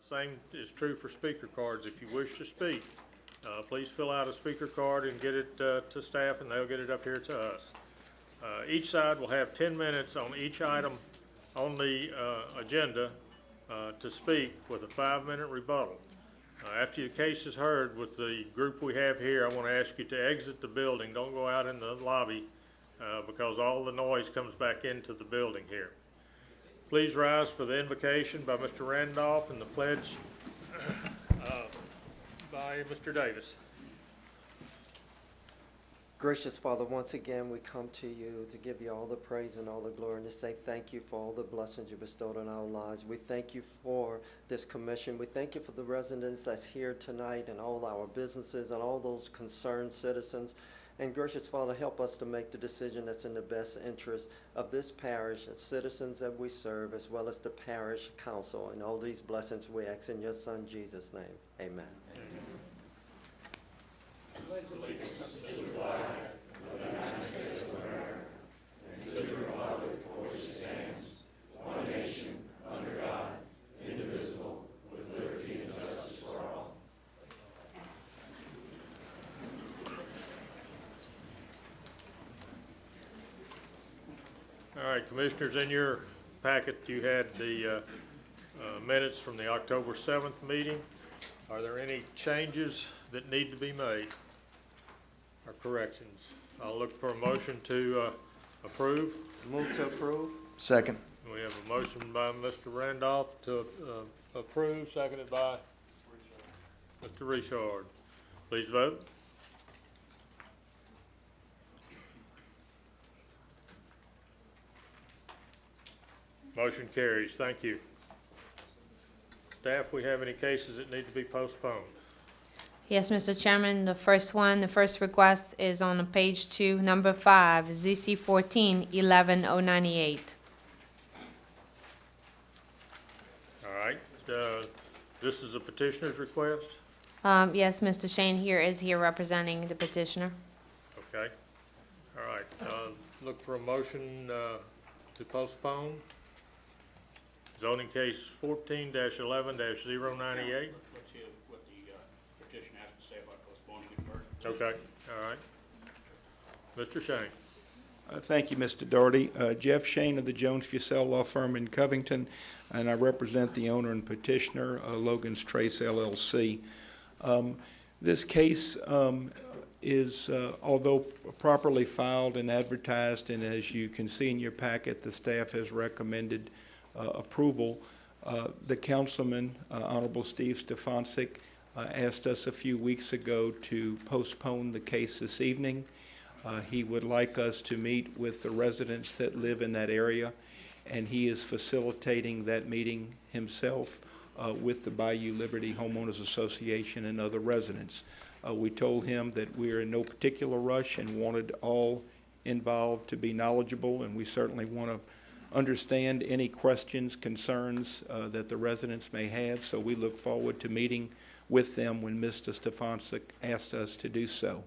Same is true for speaker cards. If you wish to speak, please fill out a speaker card and get it to staff, and they'll get it up here to us. Each side will have 10 minutes on each item on the agenda to speak with a 5-minute rebuttal. After your case is heard with the group we have here, I want to ask you to exit the building. Don't go out in the lobby because all the noise comes back into the building here. Please rise for the invocation by Mr. Randolph and the pledge by Mr. Davis. Gracious Father, once again we come to you to give you all the praise and all the glory and to say thank you for all the blessings you bestowed on our lives. We thank you for this commission. We thank you for the residents that's here tonight and all our businesses and all those concerned citizens. And gracious Father, help us to make the decision that's in the best interest of this parish, of citizens that we serve, as well as the parish council. And all these blessings we ask in your Son Jesus' name. Amen. All right, Commissioners, in your packet you had the minutes from the October 7th meeting. Are there any changes that need to be made or corrections? I'll look for a motion to approve. Move to approve. Second. We have a motion by Mr. Randolph to approve, seconded by Mr. Richard. Please vote. Motion carries. Thank you. Staff, we have any cases that need to be postponed? Yes, Mr. Chairman, the first request is on page 2, number 5, ZC 14-11098. All right. This is a petitioner's request? Yes, Mr. Shane is here representing the petitioner. Okay. All right. Look for a motion to postpone. Zoning case 14-11-098. Let's hear what the petition has to say about postponing it first. Okay. All right. Mr. Shane. Thank you, Mr. Doherty. Jeff Shane of the Jones Fussell Law Firm in Covington, and I represent the owner and petitioner, Logan's Trace LLC. This case is, although properly filed and advertised, and as you can see in your packet, the staff has recommended approval. The councilman, Honorable Steve Stefancic, asked us a few weeks ago to postpone the case this evening. He would like us to meet with the residents that live in that area, and he is facilitating that meeting himself with the Bayou Liberty Homeowners Association and other residents. We told him that we are in no particular rush and wanted all involved to be knowledgeable, and we certainly want to understand any questions, concerns that the residents may have, so we look forward to meeting with them when Mr. Stefancic asked us to do so.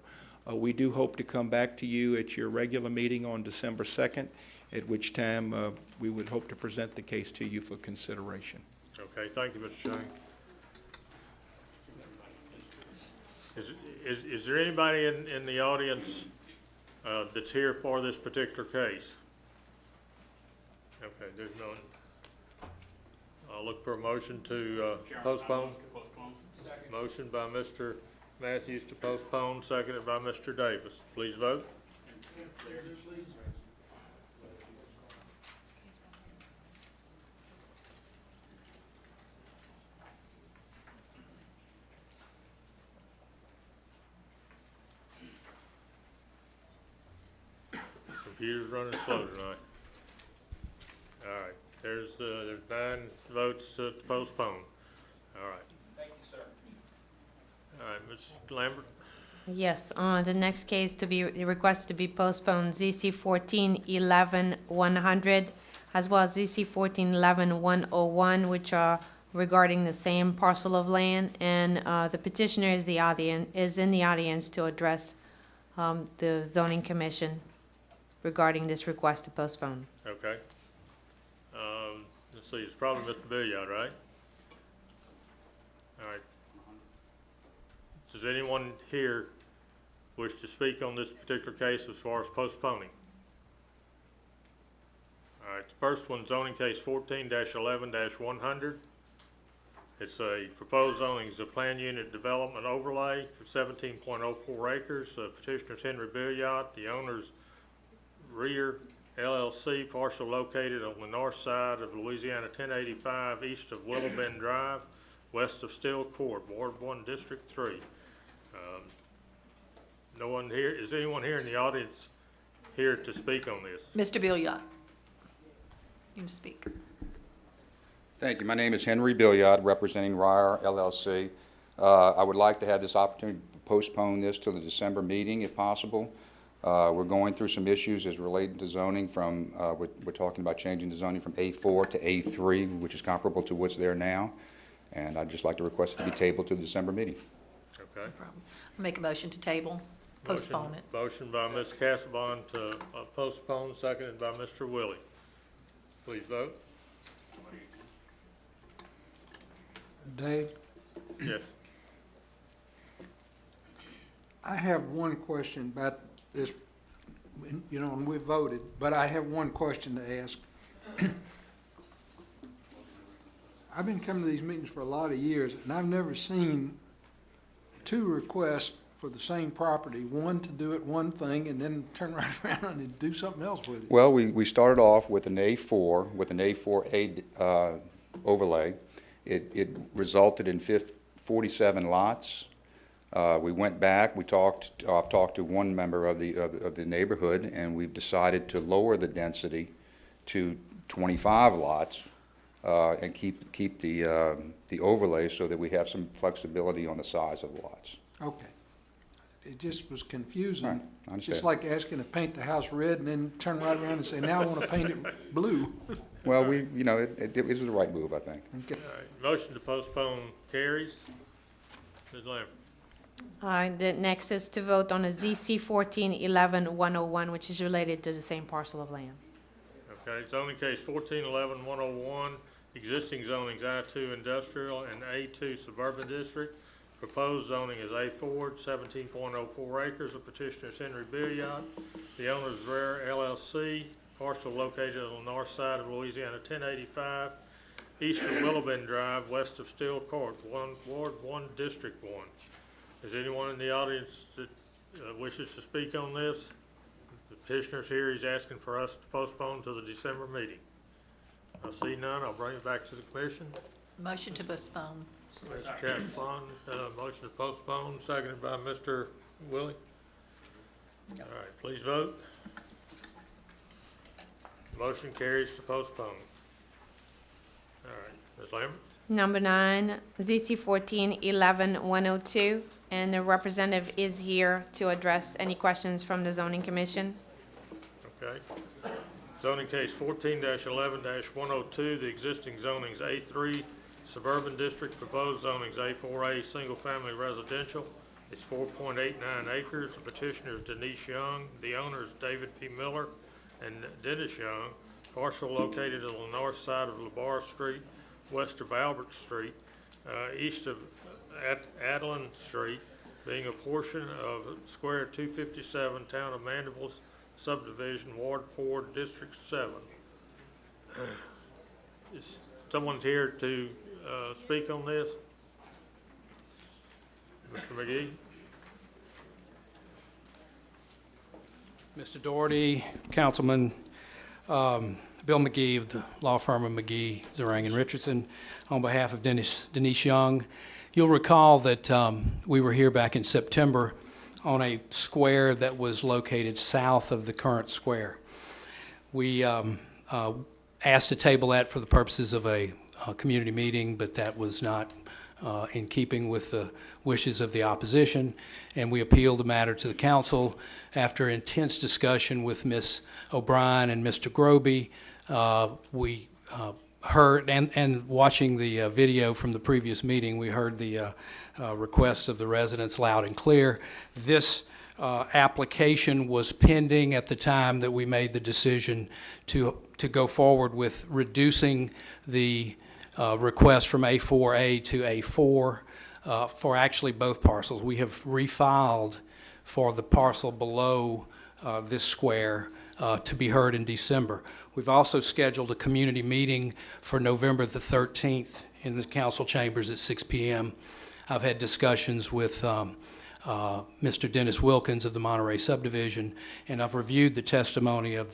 We do hope to come back to you at your regular meeting on December 2nd, at which time we would hope to present the case to you for consideration. Okay. Thank you, Mr. Shane. Is there anybody in the audience that's here for this particular case? Okay, there's none. I'll look for a motion to postpone. Motion by Mr. Matthews to postpone, seconded by Mr. Davis. Please vote. Computer's running slow tonight. All right, there's 9 votes to postpone. All right. Thank you, sir. All right, Ms. Lambert. Yes, the next case to be requested to be postponed, ZC 14-11-100, as well as ZC 14-11-101, which are regarding the same parcel of land, and the petitioner is in the audience to address the zoning commission regarding this request to postpone. Okay. Let's see, it's probably Mr. Billiard, right? All right. Does anyone here wish to speak on this particular case as far as postponing? All right, the first one, zoning case 14-11-100. It's a proposed zoning is a plan unit development overlay for 17.04 acres. Petitioner's Henry Billiot, the owner's Rear LLC, partial located on the north side of Louisiana 1085, east of Willow Bend Drive, west of Still Court, Ward 1, District 3. No one here, is anyone here in the audience here to speak on this? Mr. Billiot, you can speak. Thank you. My name is Henry Billiot, representing Ryer LLC. I would like to have this opportunity to postpone this to the December meeting if possible. We're going through some issues as related to zoning from, we're talking about changing the zoning from A4 to A3, which is comparable to what's there now. And I'd just like to request it to be tabled to the December meeting. Okay. Problem. Make a motion to table, postpone it. Motion by Mr. Casabon to postpone, seconded by Mr. Willie. Please vote. Dave, Yes. I have one question about this, you know, and we voted, but I have one question to ask. I've been coming to these meetings for a lot of years, and I've never seen two requests for the same property, one to do it one thing and then turn right around and do something else with it. Well, we started off with an A4, with an A4A overlay. It resulted in 47 lots. We went back, I've talked to one member of the neighborhood, and we've decided to lower the density to 25 lots and keep the overlay so that we have some flexibility on the size of the lots. Okay. It just was confusing. Right, I understand. Just like asking to paint the house red and then turn right around and say, now I want to paint it blue. Well, it was the right move, I think. Okay. All right, motion to postpone carries. Ms. Lambert. The next is to vote on a ZC 14-11-101, which is related to the same parcel of land. Okay, zoning case 14-11-101, existing zonings I-2 industrial and A2 suburban district. Proposed zoning is A4, 17.04 acres. The petitioner is Henry Billiot. The owner is Rare LLC, parcel located on the north side of Louisiana 1085, east of Willow Bend Drive, west of Still Court, Ward 1, District 1. Is anyone in the audience that wishes to speak on this? The petitioner's here. He's asking for us to postpone to the December meeting. I see none. I'll bring it back to the commission. Motion to postpone. Mr. Casabon, motion to postpone, seconded by Mr. Willie. All right, please vote. Motion carries to postpone. All right, Ms. Lambert? Number 9, ZC 14-11-102, and the representative is here to address any questions from the zoning commission. Okay. Zoning case 14-11-102, the existing zonings A3 suburban district, proposed zonings A4A single-family residential. It's 4.89 acres. The petitioner is Denise Young. The owner is David P. Miller and Dennis Young. Parcel located on the north side of LeBar Street, west of Albert Street, east of Adeline Street, being a portion of Square 257, Town of Mandibles subdivision, Ward 4, District 7. Is someone here to speak on this? Mr. McGee? Mr. Doherty, Councilman Bill McGee of the law firm of McGee, Zarang and Richardson, on behalf of Denise Young. You'll recall that we were here back in September on a square that was located south of the current square. We asked to table that for the purposes of a community meeting, but that was not in keeping with the wishes of the opposition, and we appealed the matter to the council. After intense discussion with Ms. O'Brien and Mr. Groby, we heard, and watching the video from the previous meeting, we heard the requests of the residents loud and clear. This application was pending at the time that we made the decision to go forward with reducing the request from A4A to A4 for actually both parcels. We have refiled for the parcel below this square to be heard in December. We've also scheduled a community meeting for November the 13th in the council chambers at 6 p.m. I've had discussions with Mr. Dennis Wilkins of the Monterey subdivision, and I've reviewed the testimony of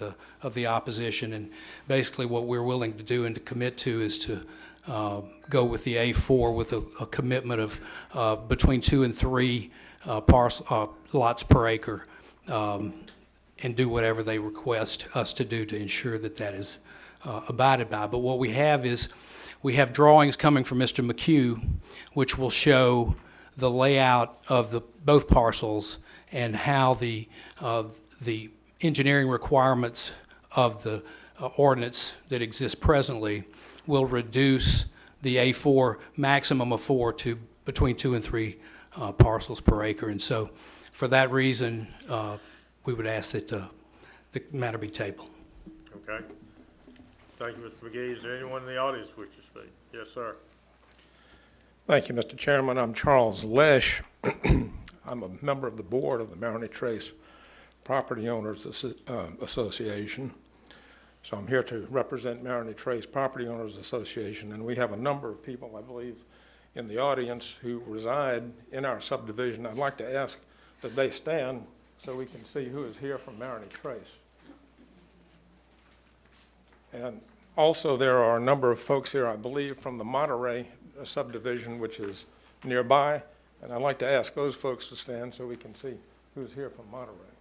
the opposition, and basically what we're willing to do and to commit to is to go with the A4 with a commitment of between 2 and 3 lots per acre, and do whatever they request us to do to ensure that that is abided by. But what we have is, we have drawings coming from Mr. McHugh, which will show the layout of both parcels and how the engineering requirements of the ordinance that exists presently will reduce the A4 maximum of 4 to between 2 and 3 parcels per acre. And so for that reason, we would ask that the matter be tabled. Okay. Thank you, Mr. McGee. Is there anyone in the audience wish to speak? Yes, sir. Thank you, Mr. Chairman. I'm Charles Lesh. I'm a member of the board of the Maroney Trace Property Owners Association. So I'm here to represent Maroney Trace Property Owners Association, and we have a number of people, I believe, in the audience who reside in our subdivision. I'd like to ask that they stand so we can see who is here from Maroney Trace. And also there are a number of folks here, I believe, from the Monterey subdivision, which is nearby, and I'd like to ask those folks to stand so we can see who's here from Monterey.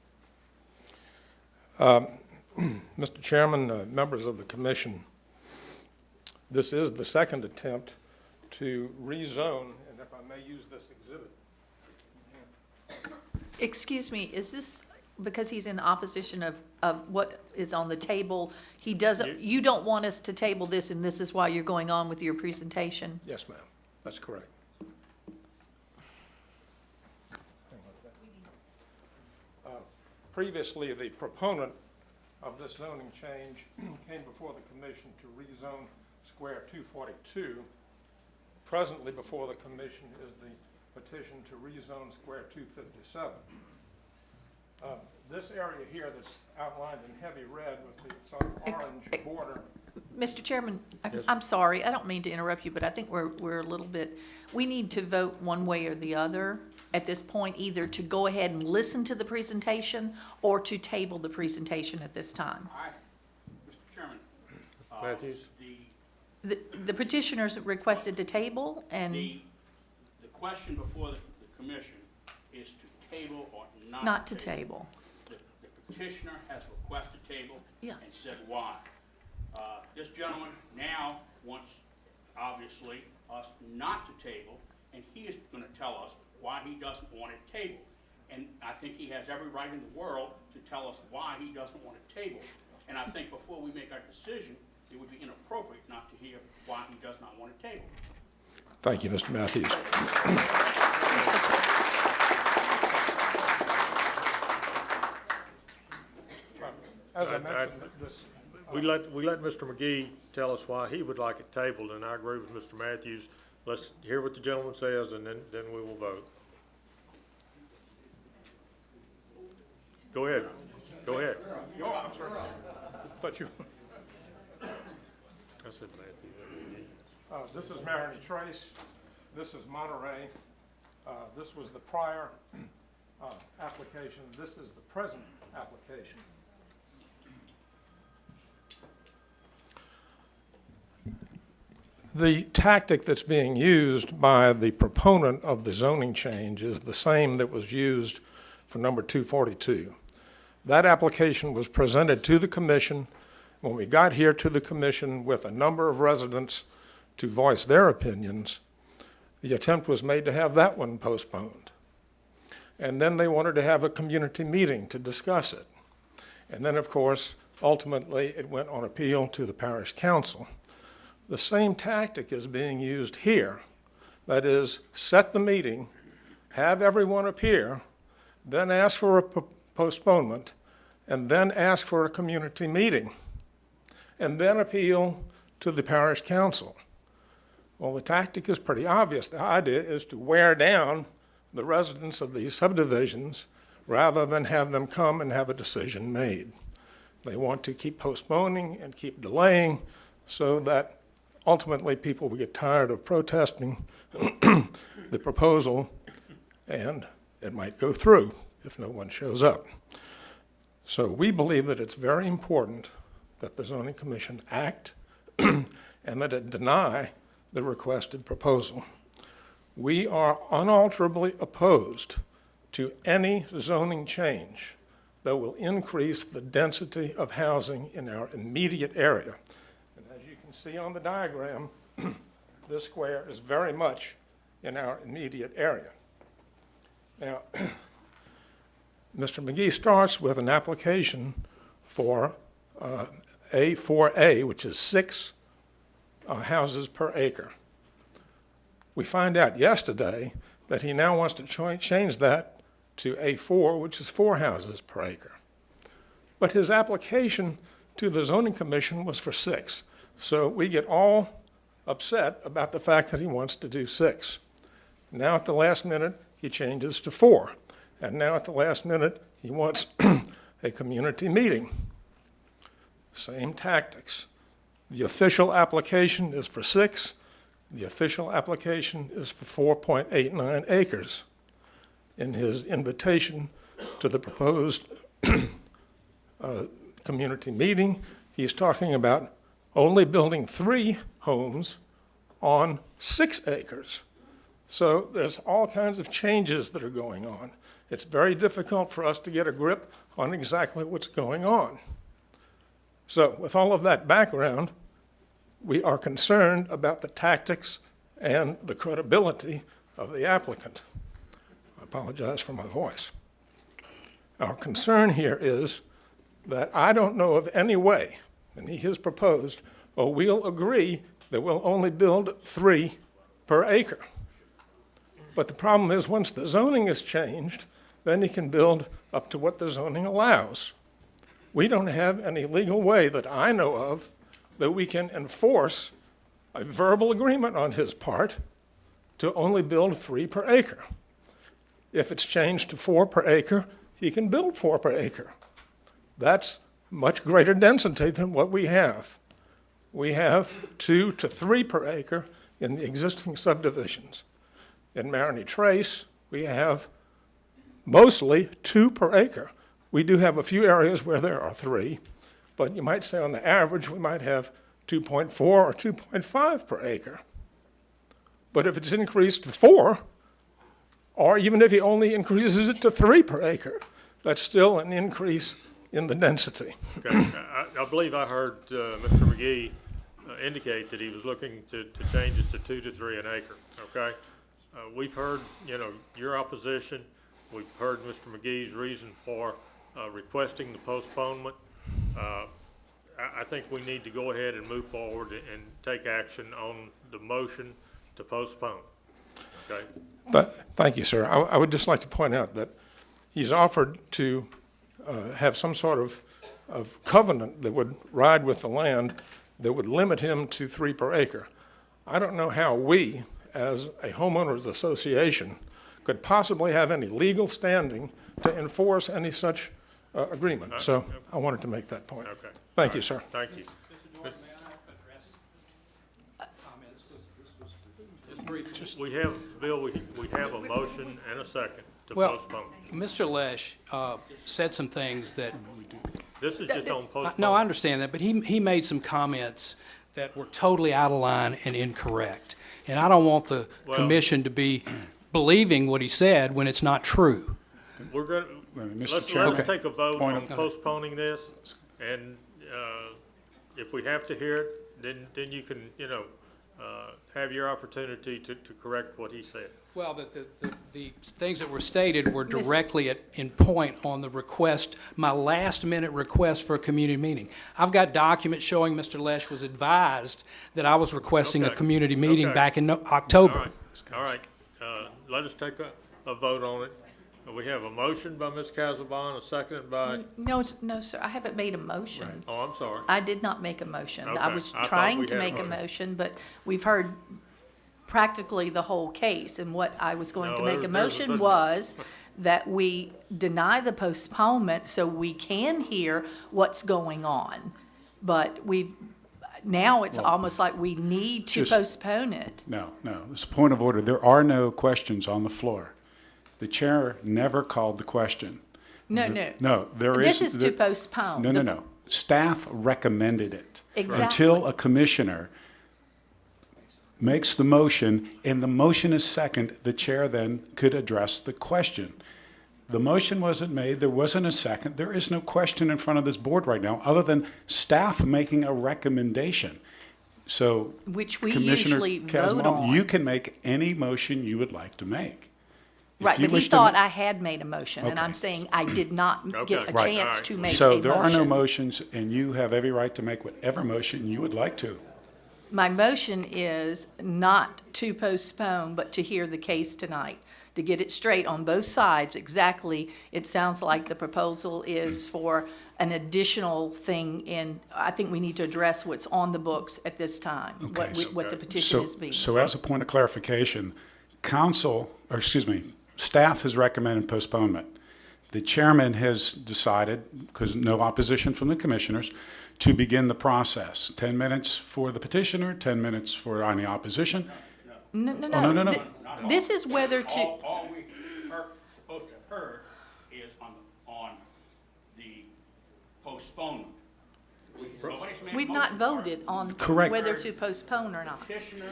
Mr. Chairman, members of the commission, this is the second attempt to rezone, and if I may use this exhibit. Excuse me, is this because he's in opposition of what is on the table? He doesn't, you don't want us to table this, and this is why you're going on with your presentation? Yes, ma'am, that's correct. Previously, the proponent of this zoning change came before the commission to rezone Square 242. Presently before the commission is the petition to rezone Square 257. This area here that's outlined in heavy red with the sort of orange border. Mr. Chairman, Yes. I'm sorry, I don't mean to interrupt you, but I think we're a little bit, we need to vote one way or the other at this point, either to go ahead and listen to the presentation or to table the presentation at this time. Mr. Chairman, Matthews? The petitioners requested to table, and the question before the commission is to table or not to table. The petitioner has requested table Yeah. and said why. This gentleman now wants, obviously, us not to table, and he is going to tell us why he doesn't want it tabled. And I think he has every right in the world to tell us why he doesn't want it tabled. And I think before we make our decision, it would be inappropriate not to hear why he does not want it tabled. Thank you, Mr. Matthews. As I mentioned, this, We let Mr. McGee tell us why he would like it tabled, and I agree with Mr. Matthews. Let's hear what the gentleman says, and then we will vote. Go ahead. Go ahead. oh, I'm sorry. Thought you. I said Matthew. This is Maroney Trace. This is Monterey. This was the prior application. This is the present application. The tactic that's being used by the proponent of the zoning change is the same that was used for number 242. That application was presented to the commission. When we got here to the commission with a number of residents to voice their opinions, the attempt was made to have that one postponed. And then they wanted to have a community meeting to discuss it. And then, of course, ultimately, it went on appeal to the parish council. The same tactic is being used here. That is, set the meeting, have everyone appear, then ask for a postponement, and then ask for a community meeting, and then appeal to the parish council. Well, the tactic is pretty obvious. The idea is to wear down the residents of these subdivisions rather than have them come and have a decision made. They want to keep postponing and keep delaying so that ultimately people will get tired of protesting the proposal, and it might go through if no one shows up. So we believe that it's very important that the zoning commission act and that it deny the requested proposal. We are unalterably opposed to any zoning change that will increase the density of housing in our immediate area. And as you can see on the diagram, this square is very much in our immediate area. Now, Mr. McGee starts with an application for A4A, which is 6 houses per acre. We find out yesterday that he now wants to change that to A4, which is 4 houses per acre. But his application to the zoning commission was for 6. So we get all upset about the fact that he wants to do 6. Now at the last minute, he changes to 4. And now at the last minute, he wants a community meeting. Same tactics. The official application is for 6. The official application is for 4.89 acres. In his invitation to the proposed community meeting, he's talking about only building 3 homes on 6 acres. So there's all kinds of changes that are going on. It's very difficult for us to get a grip on exactly what's going on. So with all of that background, we are concerned about the tactics and the credibility of the applicant. I apologize for my voice. Our concern here is that I don't know of any way, and he has proposed, well, we'll agree that we'll only build 3 per acre. But the problem is once the zoning is changed, then he can build up to what the zoning allows. We don't have any legal way that I know of that we can enforce a verbal agreement on his part to only build 3 per acre. If it's changed to 4 per acre, he can build 4 per acre. That's much greater density than what we have. We have 2 to 3 per acre in the existing subdivisions. In Maroney Trace, we have mostly 2 per acre. We do have a few areas where there are 3, but you might say on the average we might have 2.4 or 2.5 per acre. But if it's increased to 4, or even if he only increases it to 3 per acre, that's still an increase in the density. Okay, I believe I heard Mr. McGee indicate that he was looking to change it to 2 to 3 an acre, okay? We've heard, your opposition. We've heard Mr. McGee's reason for requesting the postponement. I think we need to go ahead and move forward and take action on the motion to postpone, okay? Thank you, sir. I would just like to point out that he's offered to have some sort of covenant that would ride with the land that would limit him to 3 per acre. I don't know how we, as a homeowners association, could possibly have any legal standing to enforce any such agreement. So I wanted to make that point. Okay. Thank you, sir. Thank you. We have, Bill, we have a motion and a second to Well, postpone. Mr. Lesh said some things that, This is just on postpone. no, I understand that, but he made some comments that were totally out of line and incorrect. And I don't want the Well- commission to be believing what he said when it's not true. We're going Mr. let's Chairman, take a vote point on of- postponing this, and if we have to hear it, then you can, have your opportunity to correct what he said. Well, the things that were stated were directly in point on the request, my last-minute request for a community meeting. I've got documents showing Mr. Lesh was advised that I was requesting a Okay. community meeting Okay. back in All October. right, let us take a vote on it. We have a motion by Ms. Casabon, a second by, No, sir, I haven't made a motion. oh, I'm sorry. I did not make a motion. I Okay, was I thought trying we to had a make a motion. motion, but we've heard practically the whole case. And what I was going to No, make a there's motion was that we deny the postponement so we can hear what's going on. But now it's almost like we need to Just- postpone it. No, it's a point of order. There are no questions on the floor. The chair never called the question. No. No, there is. This is to postpone. No. Staff recommended it. Exactly. Until a commissioner makes the motion and the motion is second, the chair then could address the question. The motion wasn't made, there wasn't a second, there is no question in front of this board right now, other than staff making a recommendation. So, Which we Commissioner usually vote Casabon, on. you can make any motion you would like to make. If Right, you but he wish to- thought I had made a motion, and Okay. I'm saying I did not get a Okay. Right. chance to make a motion. So there are no motions, and you have every right to make whatever motion you would like to. My motion is not to postpone, but to hear the case tonight, to get it straight on both sides exactly. It sounds like the proposal is for an additional thing, and I think we need to address what's on the books at this time, what the petition is being. So as a point of clarification, staff has recommended postponement. The chairman has decided, because no opposition from the commissioners, to begin the process. 10 minutes for the petitioner, 10 minutes for any opposition. No. Oh, no. This is whether to, All we supposed to have heard is on the postponement. Nobody's made a we've not motion for it. voted on Correct. whether to postpone or not. Petitioner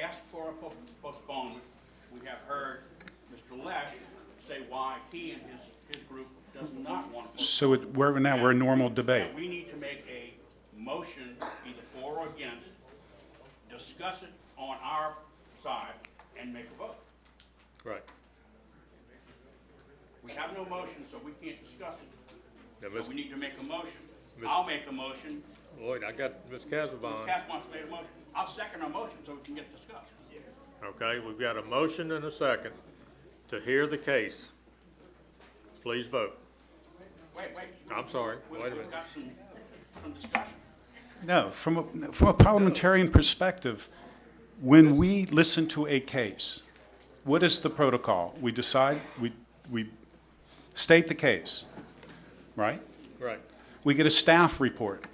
asked for a postponement. We have heard Mr. Lesh say why he and his group does not want to So we're in normal debate. Now, we need to make a motion, either for or against, discuss it on our side, and make a vote. Right. We have no motion, so we can't discuss it. Now, So Ms. we need to make a motion. I'll make a motion. Lloyd, I got Ms. Casabon. Casmont's made a motion. I'll second our motion so we can get it discussed. Okay, we've got a motion and a second to hear the case. Please vote. Wait. I'm sorry, wait a minute. We've got some discussion. No, from a parliamentarian perspective, when we listen to a case, what is the protocol? We decide, we state the case, right? Right. We get a staff report.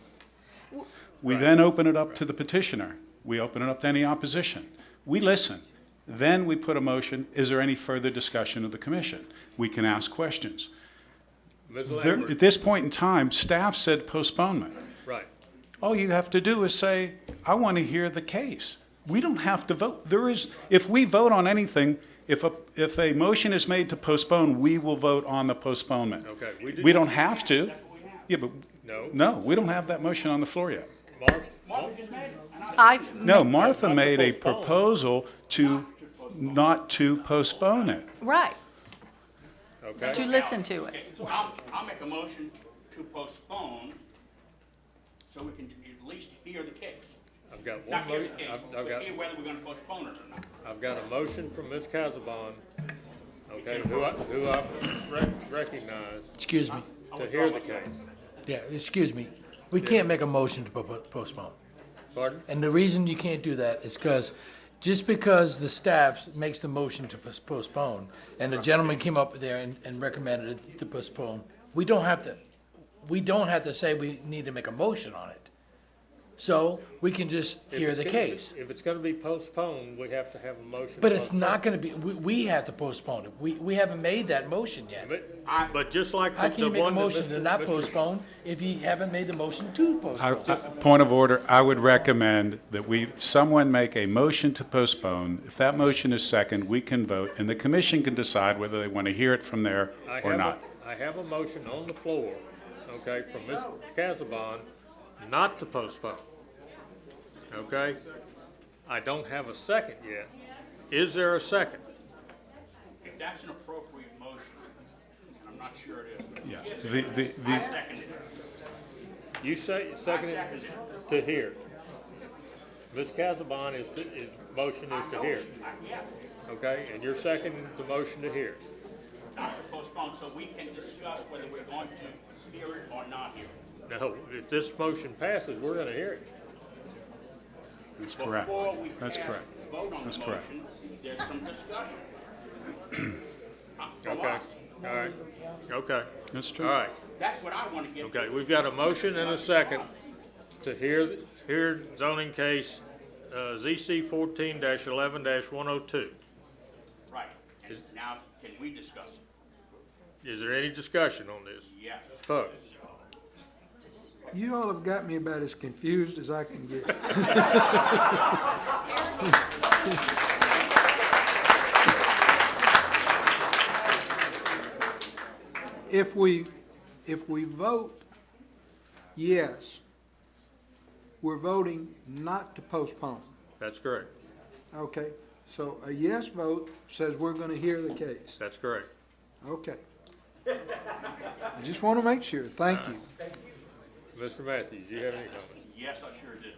We then open it up to the petitioner. We open it up to any opposition. We listen. Then we put a motion. Is there any further discussion of the commission? We can ask questions. Ms. There, Lambert, at this point in time, staff said postponement. right. All you have to do is say, I want to hear the case. We don't have to vote. If we vote on anything, if a motion is made to postpone, we will vote on the postponement. Okay, We don't have to. Yeah, but, No. no, we don't have that motion on the floor yet. Martha just made it. And I've, No, Martha Not to made a postpone. proposal not to postpone it. right, Okay. to listen to it. Okay, so I'll make a motion to postpone so we can at least hear the case. I've got one Not hear the mo- case, I've but got, hear whether we're gonna postpone it or not. I've got a motion from Ms. Casabon, okay, who I recognize Excuse me. to hear the case. Yeah, excuse me. We can't make a motion to postpone. Pardon? And the reason you can't do that is just because the staff makes the motion to postpone, and the gentleman came up there and recommended it to postpone, we don't have to say we need to make a motion on it. So we can just If hear it's the gonna- case. If it's gonna be postponed, we have to have a motion. But it's postponed. not gonna be, we have to postpone it. We haven't made that motion yet. But just like How the can you make a one that motion to not Mr. postpone if you haven't made the motion to postpone? Point of order, I would recommend that someone make a motion to postpone. If that motion is second, we can vote, and the commission can decide whether they want to hear it from there or not. I have a motion on the floor, okay, from Ms. Casabon not to postpone. Okay? I don't have a second yet. Is there a second? If that's an appropriate motion, and I'm not sure it is, but Yeah. I second it. You say, second it to hear. Ms. Casabon motion is to hear. Okay, and you're seconding the motion to hear. Not to postpone, so we can discuss whether we're going to hear it or not hear it. No, if this motion passes, we're gonna hear it. That's correct. Before we That's pass, correct. vote on That's the correct. motion, there's some discussion. From Okay, us. all right, okay, That's true. all right. That's what I want to get to. Okay, we've got a motion and a second to hear zoning case, ZC 14-11-102. Right. And now, can we discuss it? Is there any discussion on this? Yes. Vote. You all have got me about as confused as I can get. If we vote yes, we're voting not to postpone. That's correct, Okay, so a yes vote says we're gonna hear the case. that's correct. Okay. I just want to make sure. Thank you. Mr. Matthews, do you have any comments? Yes, I sure do.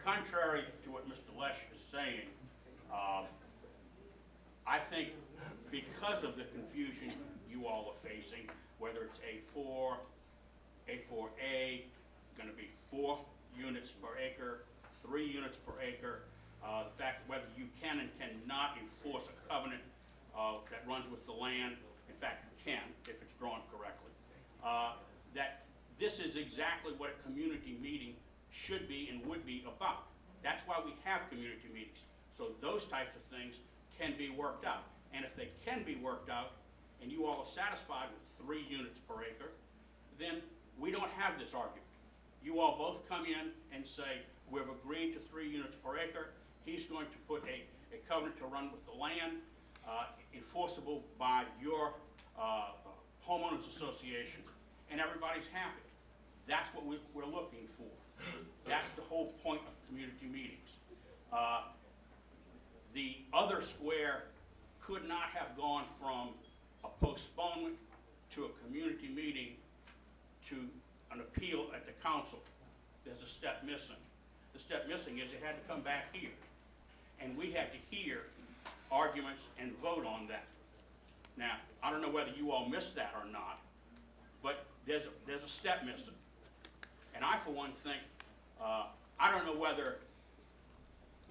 Contrary to what Mr. Lesh is saying, I think because of the confusion you all are facing, whether it's A4, A4A, gonna be 4 units per acre, 3 units per acre, the fact whether you can and cannot enforce a covenant that runs with the land, in fact, you can if it's drawn correctly, that this is exactly what a community meeting should be and would be about. That's why we have community meetings. So those types of things can be worked out. And if they can be worked out, and you all are satisfied with 3 units per acre, then we don't have this argument. You all both come in and say, we've agreed to 3 units per acre. He's going to put a covenant to run with the land, enforceable by your homeowners association, and everybody's happy. That's what we're looking for. That's the whole point of community meetings. The other square could not have gone from a postponement to a community meeting to an appeal at the council. There's a step missing. The step missing is it had to come back here. And we had to hear arguments and vote on that. Now, I don't know whether you all missed that or not, but there's a step missing. And I, for one, think, I don't know whether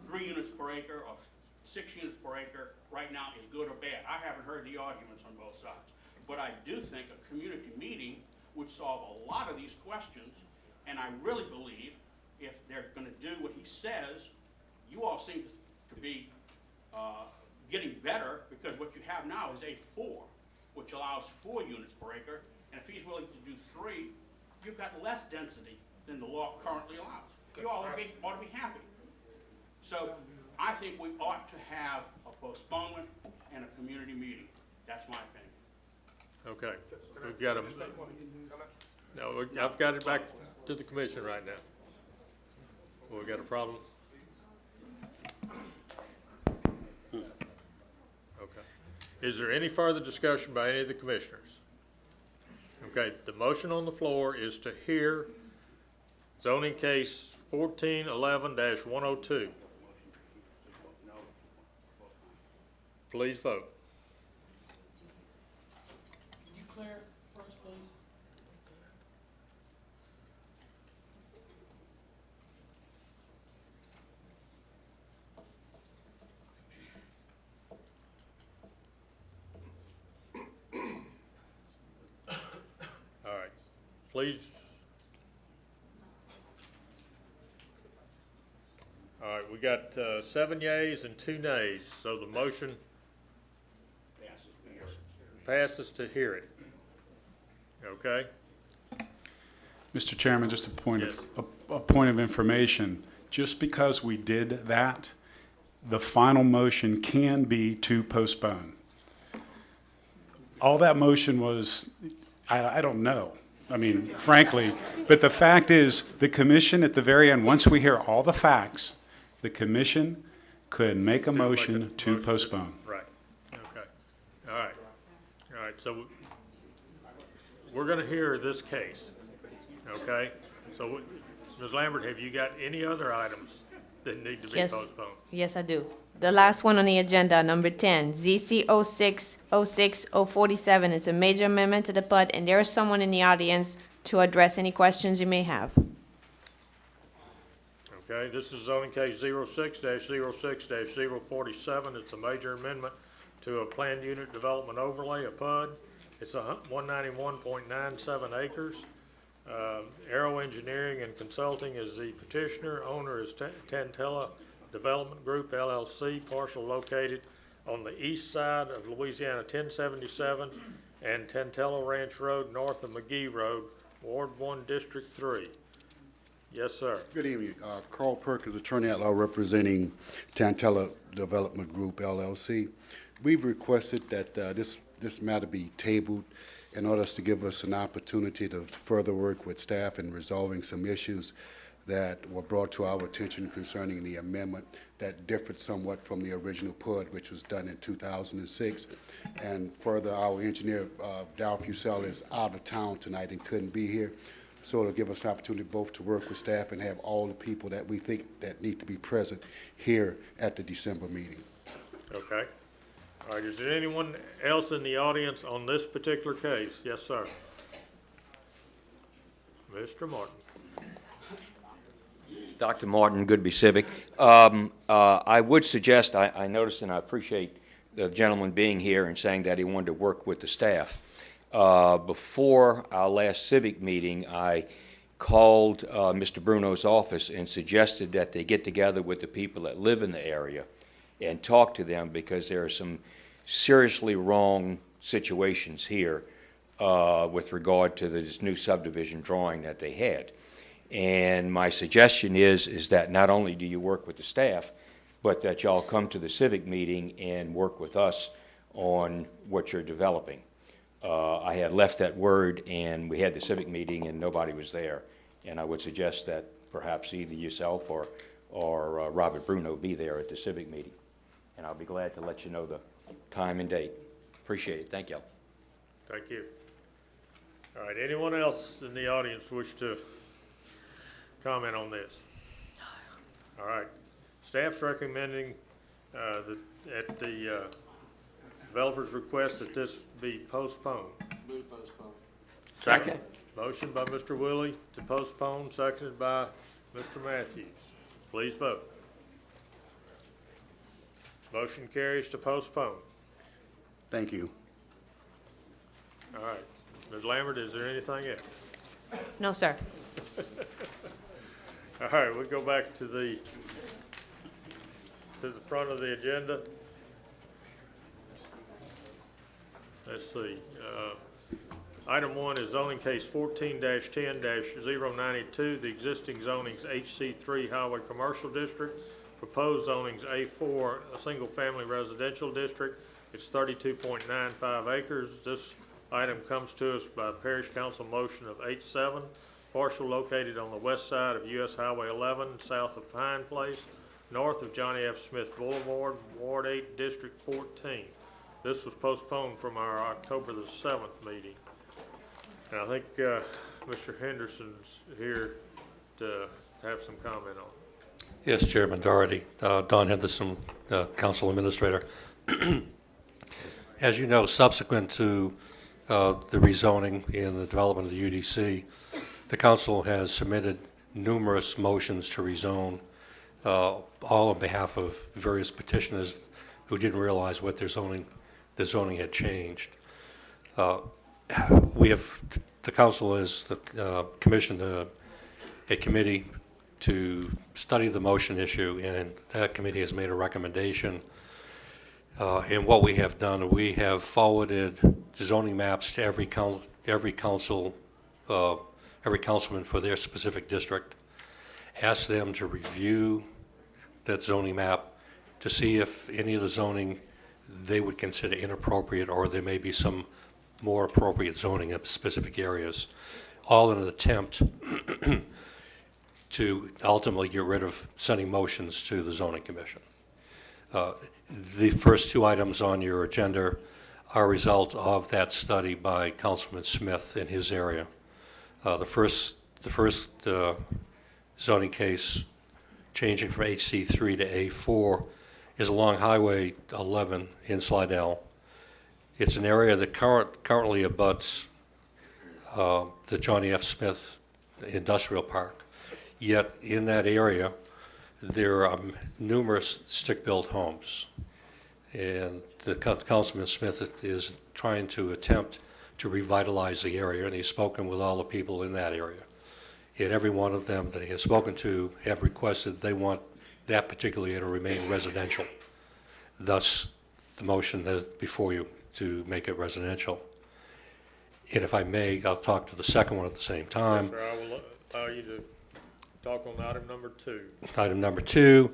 3 units per acre or 6 units per acre right now is good or bad. I haven't heard the arguments on both sides. But I do think a community meeting would solve a lot of these questions, and I really believe if they're gonna do what he says, you all seem to be getting better, because what you have now is A4, which allows 4 units per acre, and if he's willing to do 3, you've got less density than the law currently allows. You all ought to be happy. So I think we ought to have a postponement and a community meeting. That's my opinion. Okay, we've got no, I've got it back to the commission right now. We got a problem? Okay. Is there any further discussion by any of the commissioners? Okay, the motion on the floor is to hear zoning case 1411-102. Please vote. Can you clear first, please? All right, please. All right, we got 7 yeas and 2 nays, so the motion passes to hear it. Okay? Mr. Chairman, just a point Yes. a point of information. Just because we did that, the final motion can be to postpone. All that motion was, I don't know. I mean, frankly, but the fact is, the commission at the very end, once we hear all the facts, the commission could make a motion to postpone. Right, okay. All right, all right, so we're gonna hear this case, okay? So, Ms. Lambert, have you got any other items that need to be Yes. postponed? Yes, I do. The last one on the agenda, number 10, ZC 06-06-047. It's a major amendment to the PUD, and there is someone in the audience to address any questions you may have. Okay, this is zoning case 06-06-047. It's a major amendment to a planned unit development overlay, a PUD. It's 191.97 acres. Aero Engineering and Consulting is the petitioner. Owner is Tantella Development Group LLC, parcel located on the east side of Louisiana 1077 and Tantella Ranch Road, north of McGee Road, Ward 1, District 3. Yes, sir. Good evening. Carl Perkins, attorney at law representing Tantella Development Group LLC. We've requested that this matter be tabled in order to give us an opportunity to further work with staff in resolving some issues that were brought to our attention concerning the amendment that differed somewhat from the original PUD, which was done in 2006. And further, our engineer, Darrell Fusell, is out of town tonight and couldn't be here. So it'll give us an opportunity both to work with staff and have all the people that we think that need to be present here at the December meeting. Okay. All right, is there anyone else in the audience on this particular case? Yes, sir. Mr. Martin. Dr. Martin, Goodby Civic. I would suggest, I noticed and I appreciate the gentleman being here and saying that he wanted to work with the staff. Before our last civic meeting, I called Mr. Bruno's office and suggested that they get together with the people that live in the area and talk to them, because there are some seriously wrong situations here with regard to this new subdivision drawing that they had. And my suggestion is that not only do you work with the staff, but that y'all come to the civic meeting and work with us on what you're developing. I had left that word, and we had the civic meeting, and nobody was there. And I would suggest that perhaps either yourself or Robert Bruno be there at the civic meeting. And I'll be glad to let you know the time and date. Appreciate it. Thank you. Thank you. All right, anyone else in the audience wish to comment on this? All right, staff's recommending that at the developer's request that this be postponed. Move to postpone. Second. Motion by Mr. Willie to postpone, seconded by Mr. Matthews. Please vote. Motion carries to postpone. Thank you. All right. Ms. Lambert, is there anything else? No, sir. All right, we'll go back to the front of the agenda. Let's see. Item 1 is zoning case 14-10-092. The existing zoning's HC3 Highway Commercial District. Proposed zoning's A4, a single-family residential district. It's 32.95 acres. This item comes to us by Parish Council motion of 8-7. Parcel located on the west side of US Highway 11, south of Pine Place, north of Johnny F. Smith Boulevard, Ward 8, District 14. This was postponed from our October the 7th meeting. And I think Mr. Henderson's here to have some comment on it. Yes, Chairman Doherty. Don Henderson, Council Administrator. As you know, subsequent to the rezoning and the development of the UDC, the Council has submitted numerous motions to rezone, all on behalf of various petitioners who didn't realize what their zoning had changed. The Council has commissioned a committee to study the motion issue, and that committee has made a recommendation. And what we have done, we have forwarded zoning maps to every councilman for their specific district, asked them to review that zoning map to see if any of the zoning they would consider inappropriate, or there may be some more appropriate zoning of specific areas, all in an attempt to ultimately get rid of sending motions to the Zoning Commission. The first two items on your agenda are a result of that study by Councilman Smith in his area. The first zoning case, changing from HC3 to A4, is along Highway 11 in Slidell. It's an area that currently abuts the Johnny F. Smith Industrial Park. Yet in that area, there are numerous stick-built homes. And Councilman Smith is trying to attempt to revitalize the area, and he's spoken with all the people in that area. And every one of them that he has spoken to have requested they want that particular area to remain residential. Thus, the motion is before you to make it residential. And if I may, I'll talk to the second one at the same time. Yes, sir, I will allow you to talk on item number 2. Item number 2,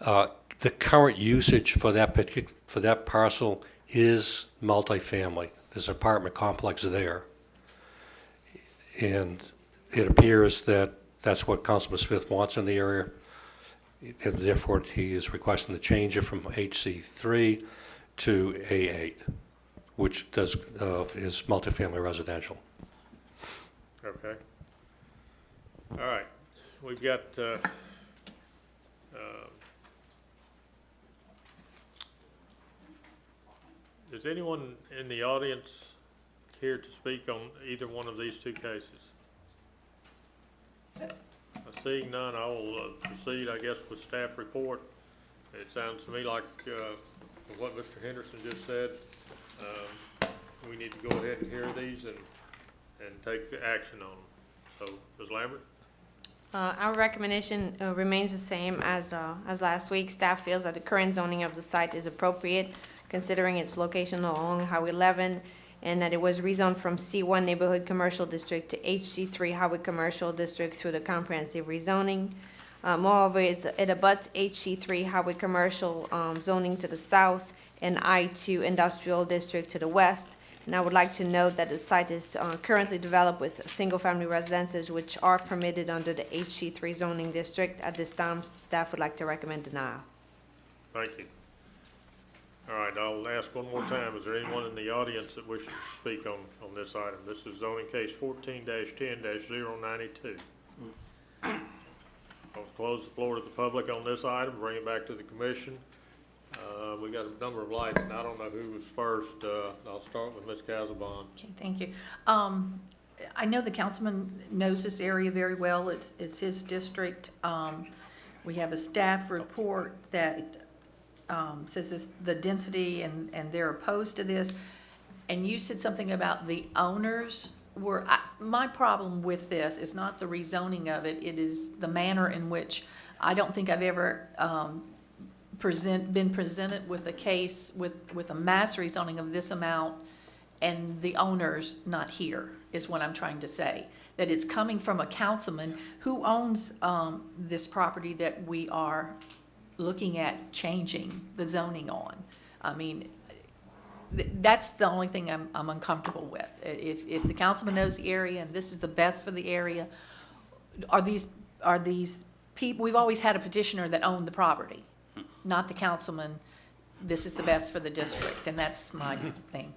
the current usage for that parcel is multifamily. There's an apartment complex there. And it appears that that's what Councilman Smith wants in the area, and therefore he is requesting to change it from HC3 to A8, which is multifamily residential. Okay. All right. We've got, is anyone in the audience here to speak on either one of these 2 cases? Seeing none, I will proceed, I guess, with staff report. It sounds to me like what Mr. Henderson just said. We need to go ahead and hear these and take the action on them. So, Ms. Lambert? Our recommendation remains the same as last week. Staff feels that the current zoning of the site is appropriate, considering its location along Highway 11, and that it was rezoned from C1 Neighborhood Commercial District to HC3 Highway Commercial District through the comprehensive rezoning. Moreover, it abuts HC3 Highway Commercial zoning to the south and I2 Industrial District to the west. And I would like to note that the site is currently developed with single-family residences which are permitted under the HC3 zoning district. At this time, staff would like to recommend denial. Thank you. All right, I'll ask one more time. Is there anyone in the audience that wishes to speak on this item? This is zoning case 14-10-092. I'll close the floor to the public on this item, bring it back to the commission. We got a number of lights, and I don't know who was first. I'll start with Ms. Casabon. Okay, thank you. I know the councilman knows this area very well. It's his district. We have a staff report that says this, the density, and they're opposed to this. And you said something about the owners were, my problem with this is not the rezoning of it, it is the manner in which, I don't think I've ever been presented with a case with a mass rezoning of this amount and the owners not here, is what I'm trying to say. That it's coming from a councilman who owns this property that we are looking at changing the zoning on. I mean, that's the only thing I'm uncomfortable with. If the councilman knows the area and this is the best for the area, are these people, we've always had a petitioner that owned the property, not the councilman, this is the best for the district, and that's my thing.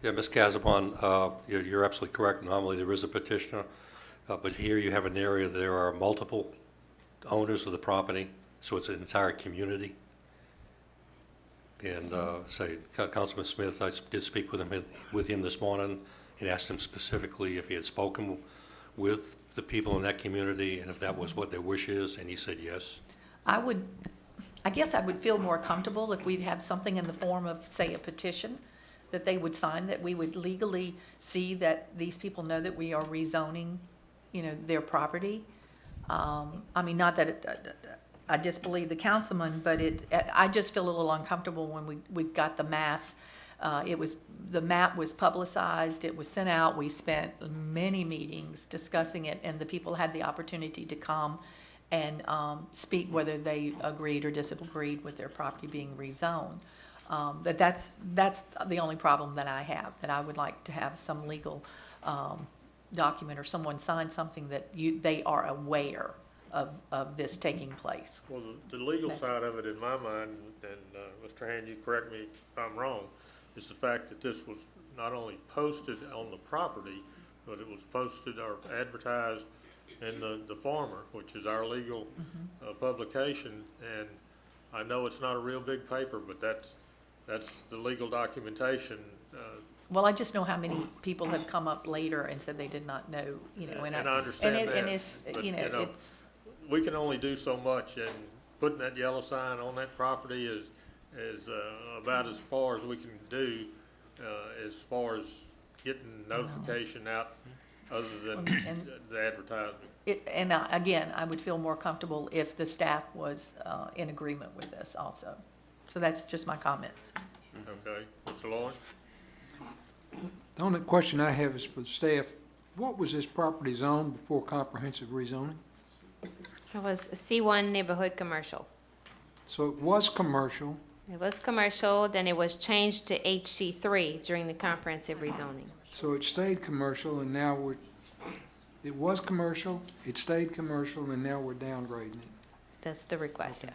Yeah, Ms. Casabon, you're absolutely correct. Normally there is a petitioner, but here you have an area, there are multiple owners of the property, so it's an entire community. And say, Councilman Smith, I did speak with him this morning and asked him specifically if he had spoken with the people in that community and if that was what their wish is, and he said yes. I guess I would feel more comfortable if we'd have something in the form of, say, a petition that they would sign, that we would legally see that these people know that we are rezoning, their property. I mean, not that I disbelieve the councilman, but I just feel a little uncomfortable when we've got the mass. The map was publicized, it was sent out, we spent many meetings discussing it, and the people had the opportunity to come and speak whether they agreed or disagreed with their property being rezoned. That's the only problem that I have, that I would like to have some legal document or someone sign something that they are aware of this taking place. Well, the legal side of it, in my mind, and Mr. Hand, you correct me if I'm wrong, is the fact that this was not only posted on the property, but it was posted or advertised in the Farmer, which is our legal publication. And I know it's not a real big paper, but that's the legal documentation. Well, I just know how many people have come up later and said they did not know, and I understand that. And if, but, it's. we can only do so much, and putting that yellow sign on that property is about as far as we can do, as far as getting notification out, other than And- the advertisement. Again, I would feel more comfortable if the staff was in agreement with this also. So that's just my comments. Okay, Mr. Lawrence? The only question I have is for the staff. What was this property zoned before comprehensive rezoning? It was C1 neighborhood commercial. So it was commercial, It was commercial, then it was changed to HC3 during the comprehensive rezoning. so it stayed commercial, and now it was commercial, it stayed commercial, and now we're downgrading it. That's the request, yes.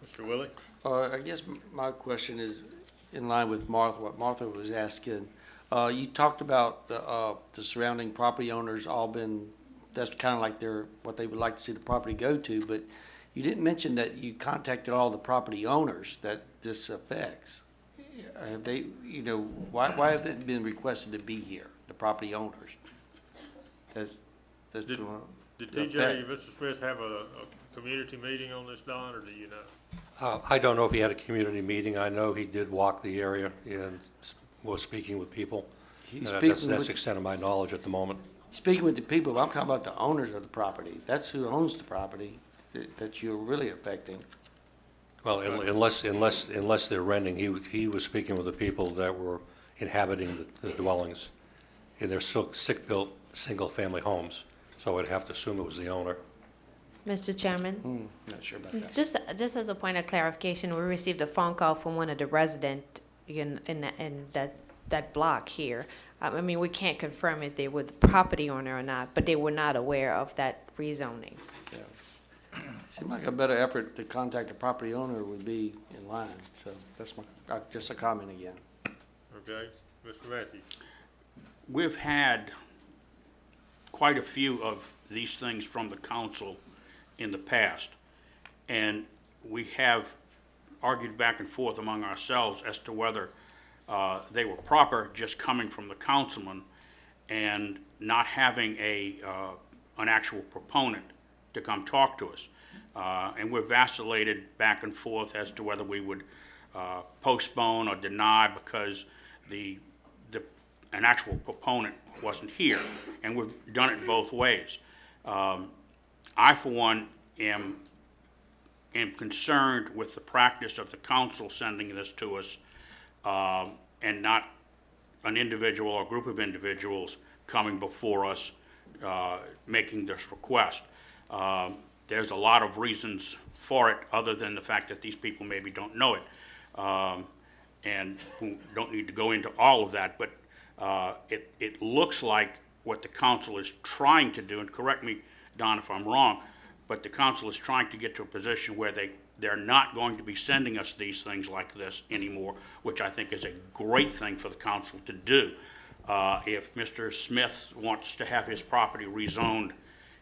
Mr. Willie? I guess my question is in line with Martha, what Martha was asking. You talked about the surrounding property owners all been, that's kind of like what they would like to see the property go to, but you didn't mention that you contacted all the property owners that this affects. Have they, why have they been requested to be here, the property owners? That's Did to, Did to TJ, affect. Mr. Smith, have a community meeting on this, Don, or do you know? I don't know if he had a community meeting. I know he did walk the area and was speaking with people. He's That's speaking the with- extent of my knowledge at the moment. Speaking with the people, I'm talking about the owners of the property. That's who owns the property that you're really affecting. Well, unless they're renting, he was speaking with the people that were inhabiting the dwellings. And they're still stick-built, single-family homes, so I'd have to assume it was the owner. Mr. Chairman? Not sure about that. Just as a point of clarification, we received a phone call from one of the residents in that block here. I mean, we can't confirm if they were the property owner or not, but they were not aware of that rezoning. Seemed like a better effort to contact the property owner would be in line, so that's just a comment again. Okay, Mr. Matthews? We've had quite a few of these things from the council in the past, and we have argued back and forth among ourselves as to whether they were proper just coming from the councilman and not having an actual proponent to come talk to us. And we've vacillated back and forth as to whether we would postpone or deny because an actual proponent wasn't here, and we've done it both ways. I, for one, am concerned with the practice of the council sending this to us, and not an individual or group of individuals coming before us, making this request. There's a lot of reasons for it, other than the fact that these people maybe don't know it, and who don't need to go into all of that, but it looks like what the council is trying to do, and correct me, Don, if I'm wrong, but the council is trying to get to a position where they're not going to be sending us these things like this anymore, which I think is a great thing for the council to do. If Mr. Smith wants to have his property rezoned,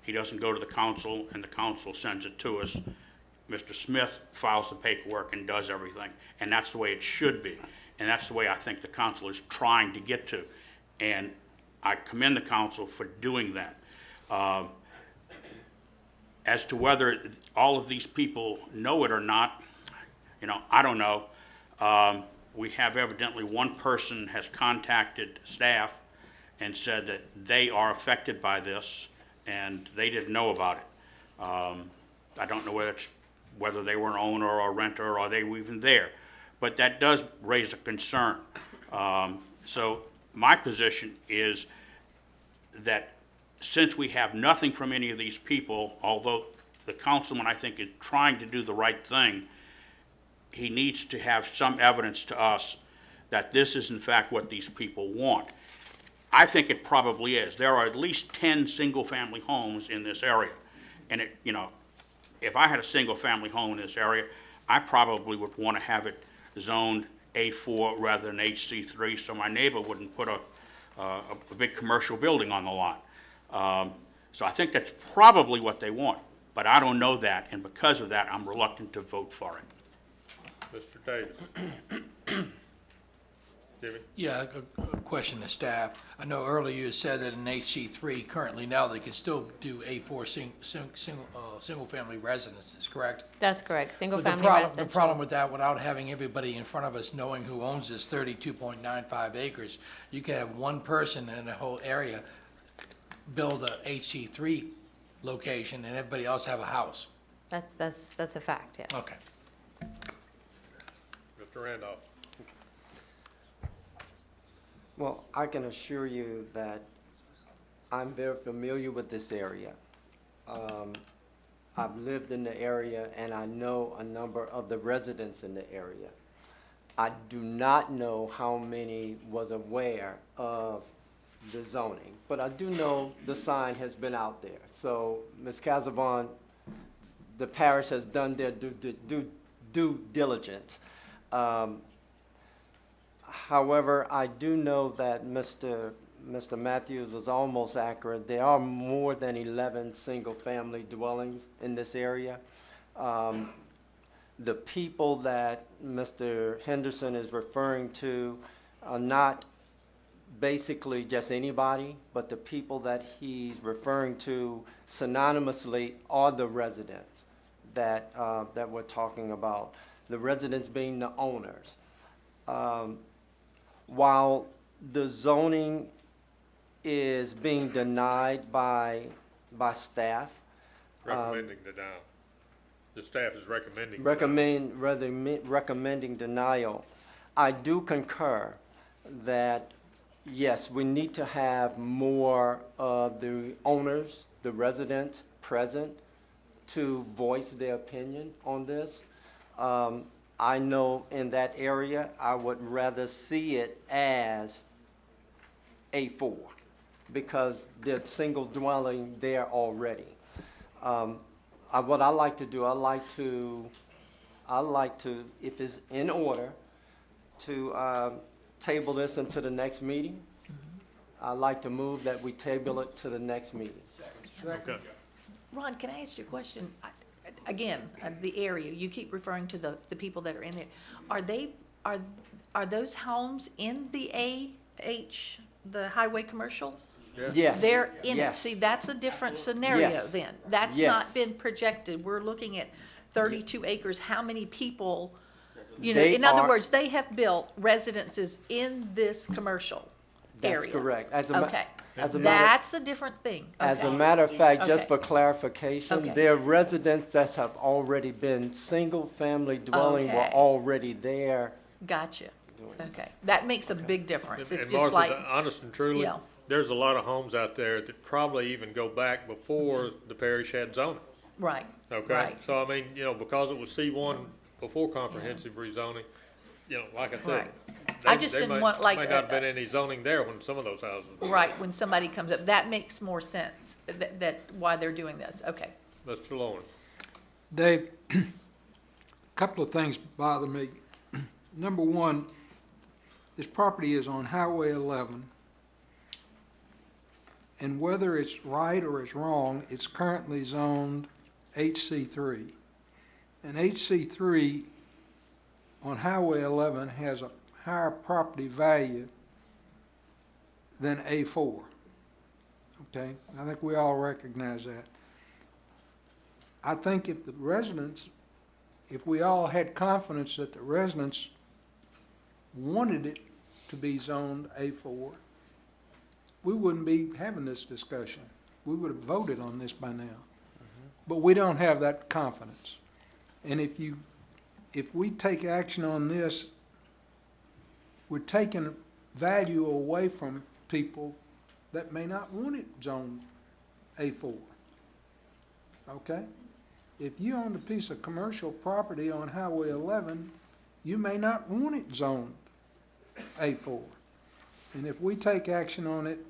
he doesn't go to the council, and the council sends it to us. Mr. Smith files the paperwork and does everything, and that's the way it should be. And that's the way I think the council is trying to get to. And I commend the council for doing that. As to whether all of these people know it or not, I don't know. We have evidently one person has contacted staff and said that they are affected by this, and they didn't know about it. I don't know whether they were an owner or a renter or they were even there, but that does raise a concern. So my position is that since we have nothing from any of these people, although the councilman, I think, is trying to do the right thing, he needs to have some evidence to us that this is in fact what these people want. I think it probably is. There are at least 10 single-family homes in this area. And if I had a single-family home in this area, I probably would want to have it zoned A4 rather than HC3, so my neighbor wouldn't put a big commercial building on the lot. So I think that's probably what they want, but I don't know that, and because of that, I'm reluctant to vote for it. Mr. Davis? Jimmy? Yeah, a question to staff. I know earlier you said that in HC3 currently now they can still do A4 single-family residences, correct? That's correct, But single-family the residential. problem with that, without having everybody in front of us knowing who owns this 32.95 acres, you could have one person in the whole area build a HC3 location and everybody else have a house. That's a fact, yes. Okay. Mr. Randolph? Well, I can assure you that I'm very familiar with this area. I've lived in the area and I know a number of the residents in the area. I do not know how many was aware of the zoning, but I do know the sign has been out there. So, Ms. Casabon, the parish has done their due diligence. However, I do know that Mr. Matthews was almost accurate. There are more than 11 single-family dwellings in this area. The people that Mr. Henderson is referring to are not basically just anybody, but the people that he's referring to synonymously are the residents that we're talking about, the residents being the owners. While the zoning is being denied by staff, Recommending denial. The staff is recommending. recommending denial, I do concur that, yes, we need to have more of the owners, the residents present to voice their opinion on this. I know in that area, I would rather see it as A4 because there's single dwelling there already. What I like to do, I like to, if it's in order, to table this into the next meeting. I'd like to move that we table it to the next meeting. Okay. Ron, can I ask you a question? Again, the area, you keep referring to the people that are in there. Are those homes in the the highway commercial? Yes. They're in it. Yes. See, that's a different scenario Yes. then. That's Yes. not been projected. We're looking at 32 acres. How many people, you know, They in other are- words, they have built residences in this commercial area. That's correct. Okay. As a matter, That's a different thing. as a Okay. matter of fact, just Okay. for clarification, Okay. there are residents that have already been single-family dwelling were Okay. already there. Gotcha. Okay. That makes a big difference. It's And just Martha, like, honest and truly, yeah. there's a lot of homes out there that probably even go back before the parish had zoning. right. Okay? Right. So I mean, you know, because it was C1 before comprehensive rezoning, you know, like I said. Right. I they- just they didn't may- want, like, May not have been any zoning there when some of those houses were. Right, when somebody comes up, that makes more sense, that why they're doing this. Okay. Mr. Lawrence. Dave, a couple of things bother me. Number one, this property is on Highway 11, and whether it's right or it's wrong, it's currently zoned HC3. And HC3 on Highway 11 has a higher property value than A4. Okay? I think we all recognize that. I think if the residents, if we all had confidence that the residents wanted it to be zoned A4, we wouldn't be having this discussion. We would have voted on this by now. But we don't have that confidence. And if we take action on this, we're taking value away from people that may not want it zoned A4. Okay? If you own a piece of commercial property on Highway 11, you may not want it zoned A4. And if we take action on it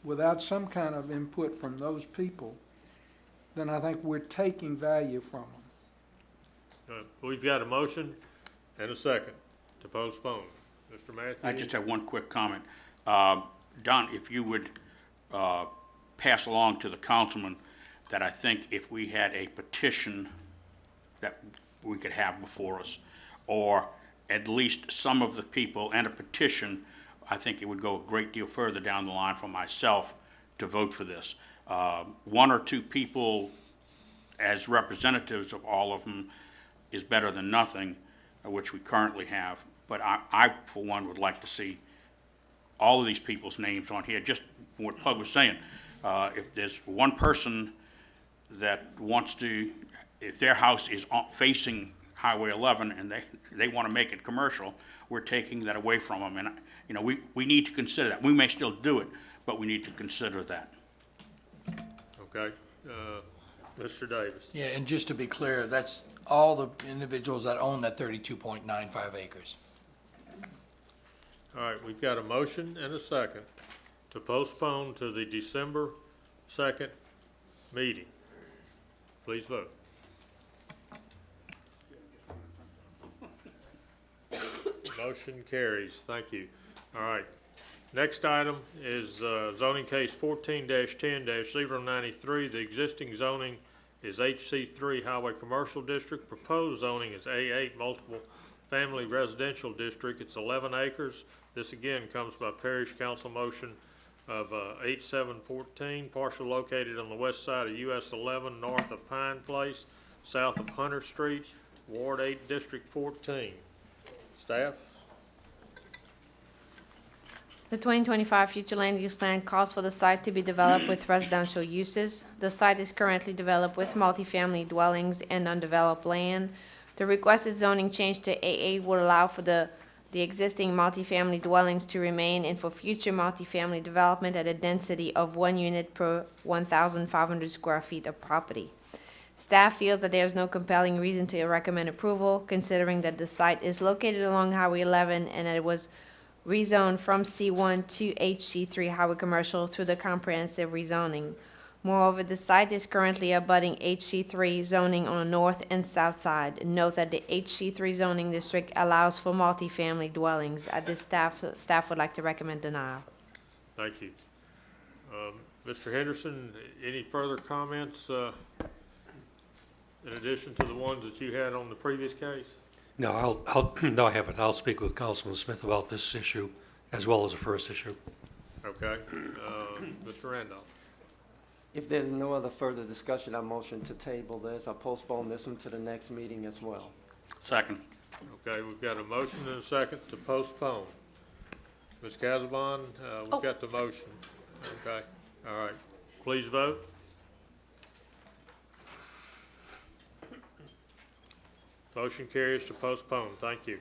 without some kind of input from those people, then I think we're taking value from them. We've got a motion and a second to postpone. Mr. Matthews? I just have one quick comment. Don, if you would pass along to the councilman that I think if we had a petition that we could have before us, or at least some of the people and a petition, I think it would go a great deal further down the line for myself to vote for this. One or two people as representatives of all of them is better than nothing, which we currently have. But I, for one, would like to see all of these people's names on here, just what Pug was saying. If there's one person that wants to, if their house is facing Highway 11 and they want to make it commercial, we're taking that away from them. And, you know, we need to consider that. We may still do it, but we need to consider that. Okay. Mr. Davis. Yeah, and just to be clear, that's all the individuals that own that 32.95 acres. All right, we've got a motion and a second to postpone to the December 2nd meeting. Please vote. Motion carries. Thank you. All right. Next item is zoning case 14-10-093. The existing zoning is HC3 Highway Commercial District. Proposed zoning is A8 Multiple Family Residential District. It's 11 acres. This again comes by Parish Council motion of 8714. Parcel located on the west side of US 11, north of Pine Place, south of Hunter Street, Ward 8, District 14. Staff? The 2025 future land use plan calls for the site to be developed with residential uses. The site is currently developed with multifamily dwellings and undeveloped land. The requested zoning change to AA would allow for the existing multifamily dwellings to remain and for future multifamily development at a density of 1 unit per 1,500 square feet of property. Staff feels that there is no compelling reason to recommend approval, considering that the site is located along Highway 11 and that it was rezoned from C1 to HC3 Highway Commercial through the comprehensive rezoning. Moreover, the site is currently abutting HC3 zoning on the north and south side. Note that the HC3 zoning district allows for multifamily dwellings. At this staff would like to recommend denial. Thank you. Mr. Henderson, any further comments in addition to the ones that you had on the previous case? No, no, I haven't. I'll speak with Councilman Smith about this issue as well as the first issue. Okay. Mr. Randolph. If there's no other further discussion, I motion to table this. I'll postpone this one to the next meeting as well. Second. Okay, we've got a motion and a second to postpone. Ms. Casabon, we've got the motion. Okay, all right. Please vote. Motion carries to postpone. Thank you.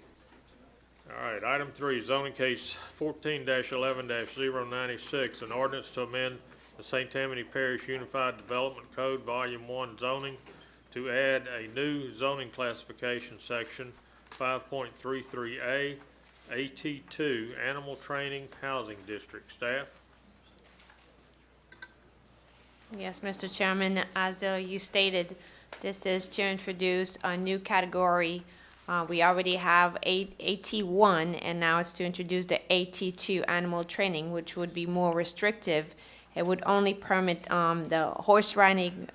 All right, item 3, zoning case 14-11-096, an ordinance to amend the St. Tammany Parish Unified Development Code, Volume 1 zoning, to add a new zoning classification section, 5.33A, AT2, Animal Training Housing District. Staff? Yes, Mr. Chairman, as you stated, this is to introduce a new category. We already have AT1, and now it's to introduce the AT2 animal training, which would be more restrictive. It would only permit the horse riding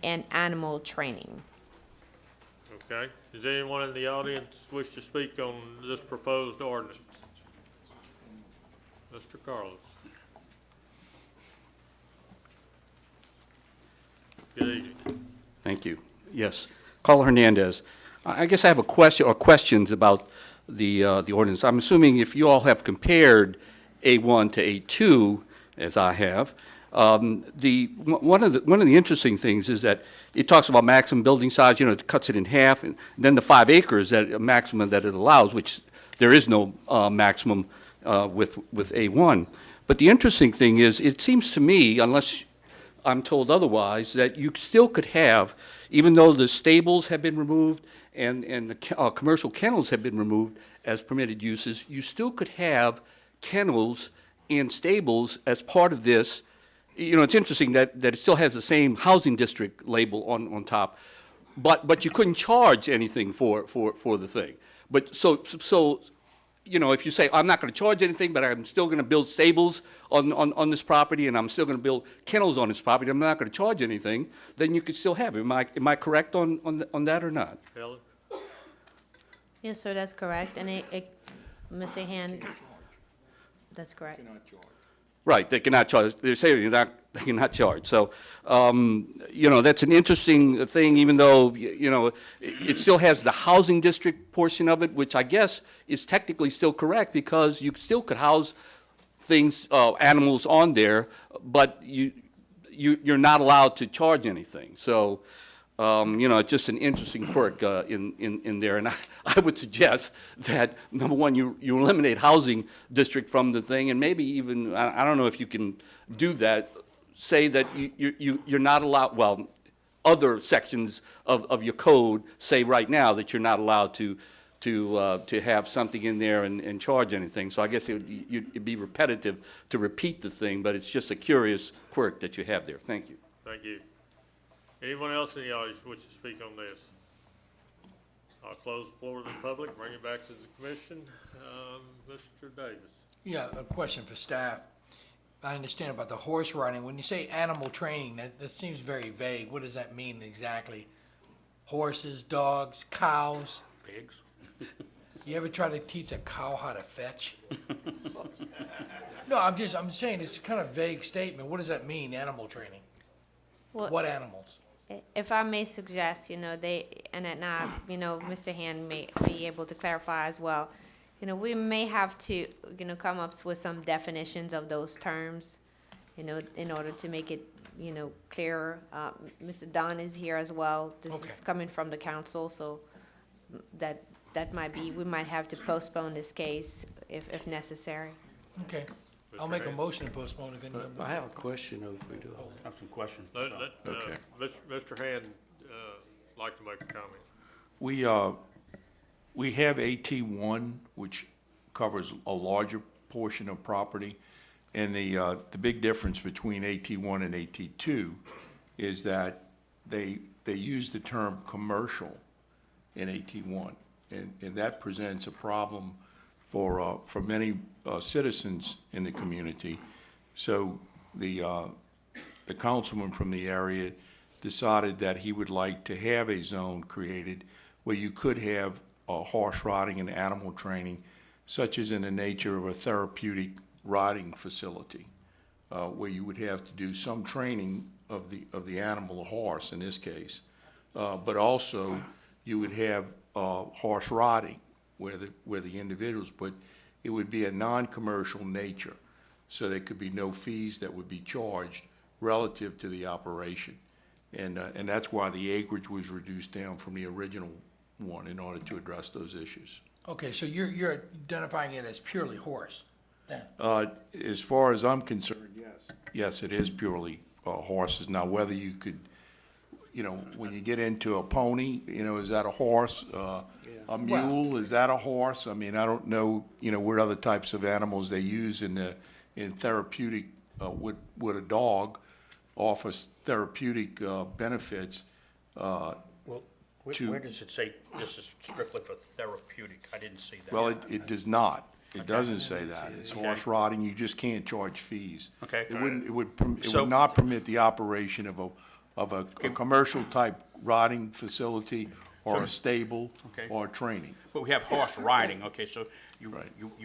and animal training. Okay. Does anyone in the audience wish to speak on this proposed ordinance? Mr. Carlos. Good evening. Thank you. Yes. Carl Hernandez. I guess I have a question or questions about the ordinance. I'm assuming if you all have compared A1 to A2, as I have, one of the interesting things is that it talks about maximum building size. You know, it cuts it in half, and then the 5 acres that a maximum that it allows, which there is no maximum with A1. But the interesting thing is, it seems to me, unless I'm told otherwise, that you still could have, even though the stables have been removed and the commercial kennels have been removed as permitted uses, you still could have kennels and stables as part of this. You know, it's interesting that it still has the same housing district label on top, but you couldn't charge anything for the thing. But so you know, if you say, I'm not going to charge anything, but I'm still going to build stables on this property, and I'm still going to build kennels on this property, I'm not going to charge anything, then you could still have it. Am I correct on that or not? Helen? Yes, sir, that's correct, and Mr. Hand, that's correct. Right, they cannot charge, they're saying they cannot charge. So, you know, that's an interesting thing, even though, you know, it still has the housing district portion of it, which I guess is technically still correct, because you still could house things, animals on there, but you're not allowed to charge anything. So, you know, it's just an interesting quirk in there. And I would suggest that, number one, you eliminate housing district from the thing, and maybe even, I don't know if you can do that, say that you're not allowed, well, other sections of your code say right now that you're not allowed to have something in there and charge anything. So I guess it'd be repetitive to repeat the thing, but it's just a curious quirk that you have there. Thank you. Thank you. Anyone else in the audience wish to speak on this? I'll close the floor to the public, bring it back to the commission. Mr. Davis. Yeah, a question for staff. I understand about the horse riding. When you say animal training, that seems very vague. What does that mean exactly? Horses, dogs, cows? Pigs. You ever try to teach a cow how to fetch? No, I'm saying it's a kind of vague statement. What does that mean, animal training? Well, What animals? if I may suggest, you know, you know, Mr. Hand may be able to clarify as well. You know, we may have to, you know, come up with some definitions of those terms, you know, in order to make it, you know, clearer. Mr. Don is here as well. This Okay. is coming from the council, so that might be, we might have to postpone this case if necessary. Okay. I'll make a motion to postpone if anyone. I have a question if we do. I have some questions. Okay. Mr. Hand, like to make a comment. We have AT1, which covers a larger portion of property, and the big difference between AT1 and AT2 is that they use the term commercial in AT1, and that presents a problem for many citizens in the community. So the councilman from the area decided that he would like to have a zone created where you could have horse riding and animal training, such as in the nature of a therapeutic riding facility, where you would have to do some training of the animal, a horse in this case, but also you would have horse riding where the individuals, but it would be a non-commercial nature, so there could be no fees that would be charged relative to the operation, and that's why the acreage was reduced down from the original one in order to address those issues. Okay, so you're identifying it as purely horse then? As far as I'm concerned, yes, it is purely horses. Now, whether you could, you know, when you get into a pony, you know, is that a horse? A mule, is that a horse? I mean, I don't know, you know, what other types of animals they use in therapeutic, would a dog offers therapeutic benefits. Well, where does it say this is strictly for therapeutic? I didn't see that. Well, it does not. It doesn't say that. It's horse riding, you just can't charge fees. Okay. It would So- not permit the operation of a commercial type riding facility or a stable Okay. or training. But we have horse riding, okay, so you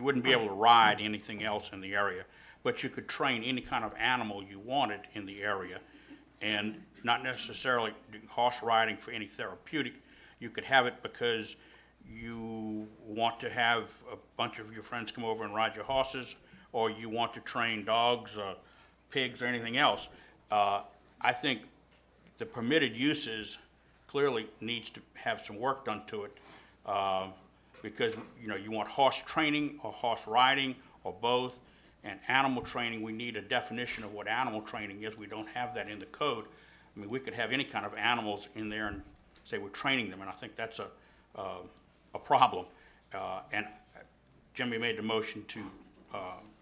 wouldn't be able to ride anything else in the area, but you could train any kind of animal you wanted in the area, and not necessarily do horse riding for any therapeutic. You could have it because you want to have a bunch of your friends come over and ride your horses, or you want to train dogs, pigs, or anything else. I think the permitted uses clearly needs to have some work done to it, because, you know, you want horse training or horse riding or both, and animal training, we need a definition of what animal training is. We don't have that in the code. I mean, we could have any kind of animals in there and say we're training them, and I think that's a problem. And Jimmy made the motion to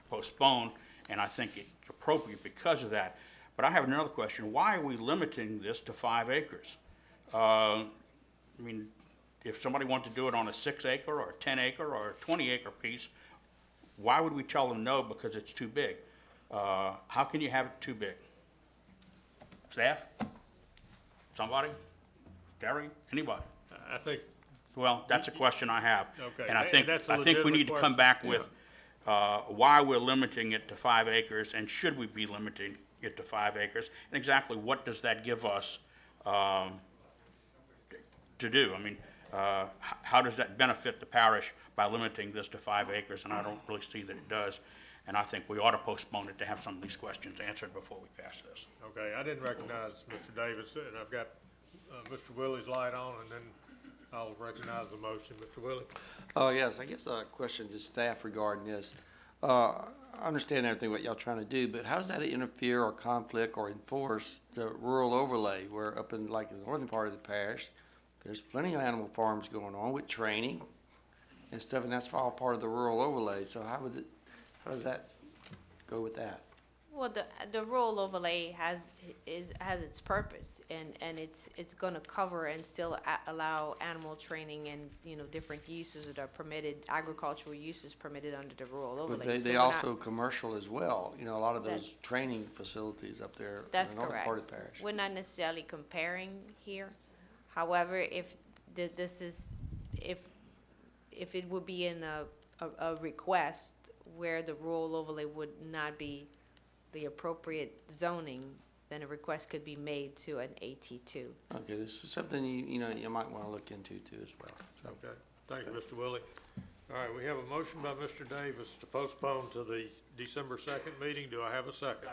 postpone, and I think it's appropriate because of that. But I have another question. Why are we limiting this to 5 acres? I mean, if somebody wanted to do it on a 6-acre or a 10-acre or a 20-acre piece, why would we tell them no because it's too big? How can you have it too big? Staff? Somebody? Gary? Anybody? I think Well, that's a question I have. Okay, And I and think, that's a I think we need to legitimate come back question. with why we're limiting it to 5 acres, and should we be limiting it to 5 acres? And exactly what does that give us to do? I mean, how does that benefit the parish by limiting this to 5 acres? And I don't really see that it does. And I think we ought to postpone it to have some of these questions answered before we pass this. Okay, I didn't recognize Mr. Davis, and I've got Mr. Willie's light on, and then I'll recognize the motion. Mr. Willie? Oh, yes, I guess a question to staff regarding this. I understand everything what y'all trying to do, but how does that interfere or conflict or enforce the rural overlay where up in like the northern part of the parish, there's plenty of animal farms going on with training and stuff, and that's all part of the rural overlay. So how does that go with that? Well, the rural overlay has its purpose, and it's gonna cover and still allow animal training and, you know, different uses that are permitted, agricultural uses permitted under the rural overlay. But So they we're not- also commercial as well, you know, a lot of those training facilities up there in That's the northern correct. part of the parish. We're not necessarily comparing here. However, if if it would be in a request where the rural overlay would not be the appropriate zoning, then a request could be made to an AT2. Okay, this is something you might want to look into too as well. So, Okay, thank you, Mr. Willie. All right, we have a motion by Mr. Davis to postpone to the December 2nd meeting. Do I have a second?